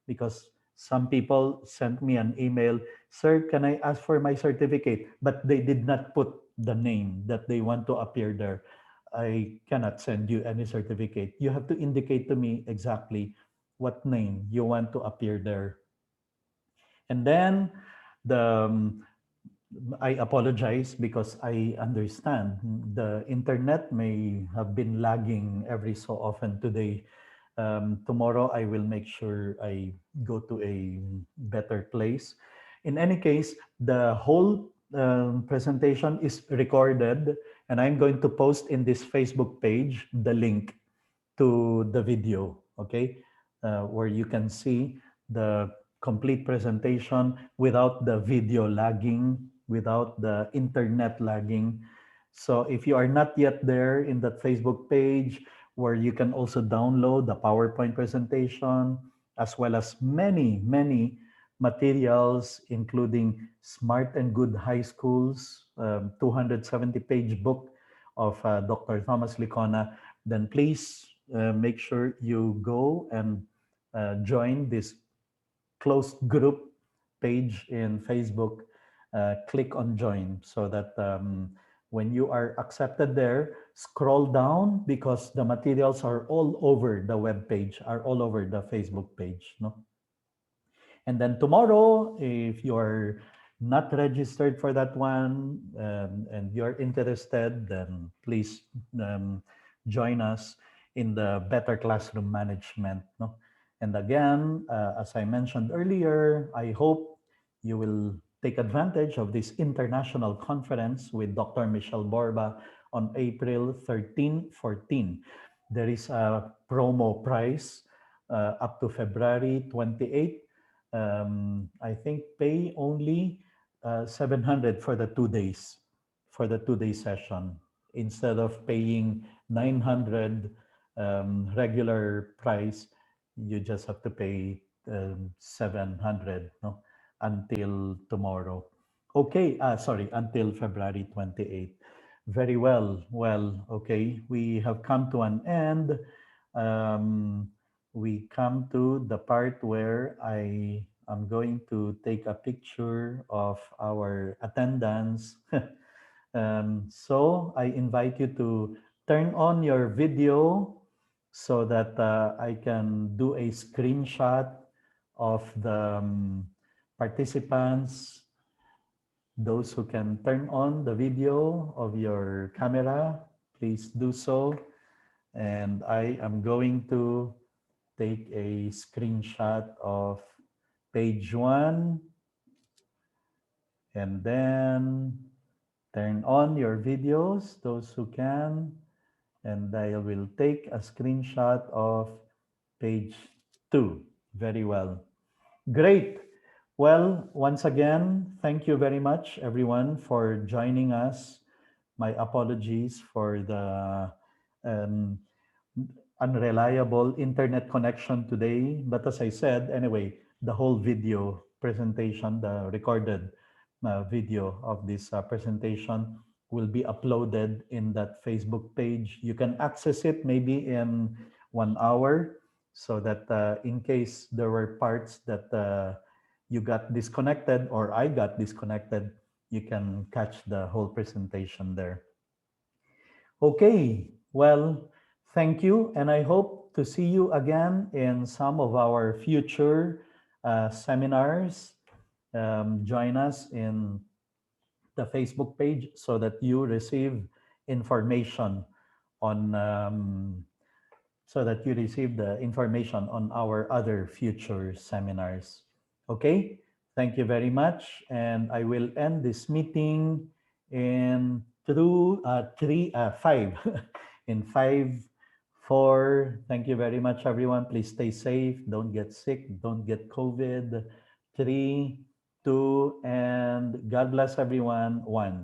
because some people sent me an email, sir, can I ask for my certificate? But they did not put the name that they want to appear there. I cannot send you any certificate. You have to indicate to me exactly what name you want to appear there. And then I apologize because I understand the internet may have been lagging every so often today. Tomorrow, I will make sure I go to a better place. In any case, the whole presentation is recorded, and I'm going to post in this Facebook page the link to the video, okay? Where you can see the complete presentation without the video lagging, without the internet lagging. So if you are not yet there in that Facebook page, where you can also download the PowerPoint presentation, as well as many, many materials, including Smart and Good High Schools, 270-page book of Dr. Thomas Licona, then please make sure you go and join this closed group page in Facebook. Click on join so that when you are accepted there, scroll down, because the materials are all over the web page, are all over the Facebook page. No? And then tomorrow, if you're not registered for that one and you're interested, then please join us in the Better Classroom Management. No? And again, as I mentioned earlier, I hope you will take advantage of this international conference with Dr. Michelle Borba on April 13, 14. There is a promo price up to February 28. I think pay only 700 for the 2 days, for the 2 day session, instead of paying 900 regular price. You just have to pay 700, no, until tomorrow. Okay, sorry, until February 28th. Very well. Well, okay, we have come to an end. We come to the part where I am going to take a picture of our attendance. So I invite you to turn on your video so that I can do a screenshot of the participants. Those who can turn on the video of your camera, please do so. And I am going to take a screenshot of page 1, and then turn on your videos, those who can, and I will take a screenshot of page 2. Very well. Great. Well, once again, thank you very much, everyone, for joining us. My apologies for the um, unreliable internet connection today. But as I said, anyway, the whole video presentation, the recorded video of this presentation will be uploaded in that Facebook page. You can access it maybe in 1 hour, so that in case there were parts that you got disconnected or I got disconnected, you can catch the whole presentation there. Okay, well, thank you, and I hope to see you again in some of our future seminars. Join us in the Facebook page so that you receive information on the information on our other future seminars. Okay, thank you very much, and I will end this meeting in five, in 5, 4. Thank you very much, everyone. Please stay safe. Don't get sick. Don't get COVID. 3, 2, and God bless everyone. 1.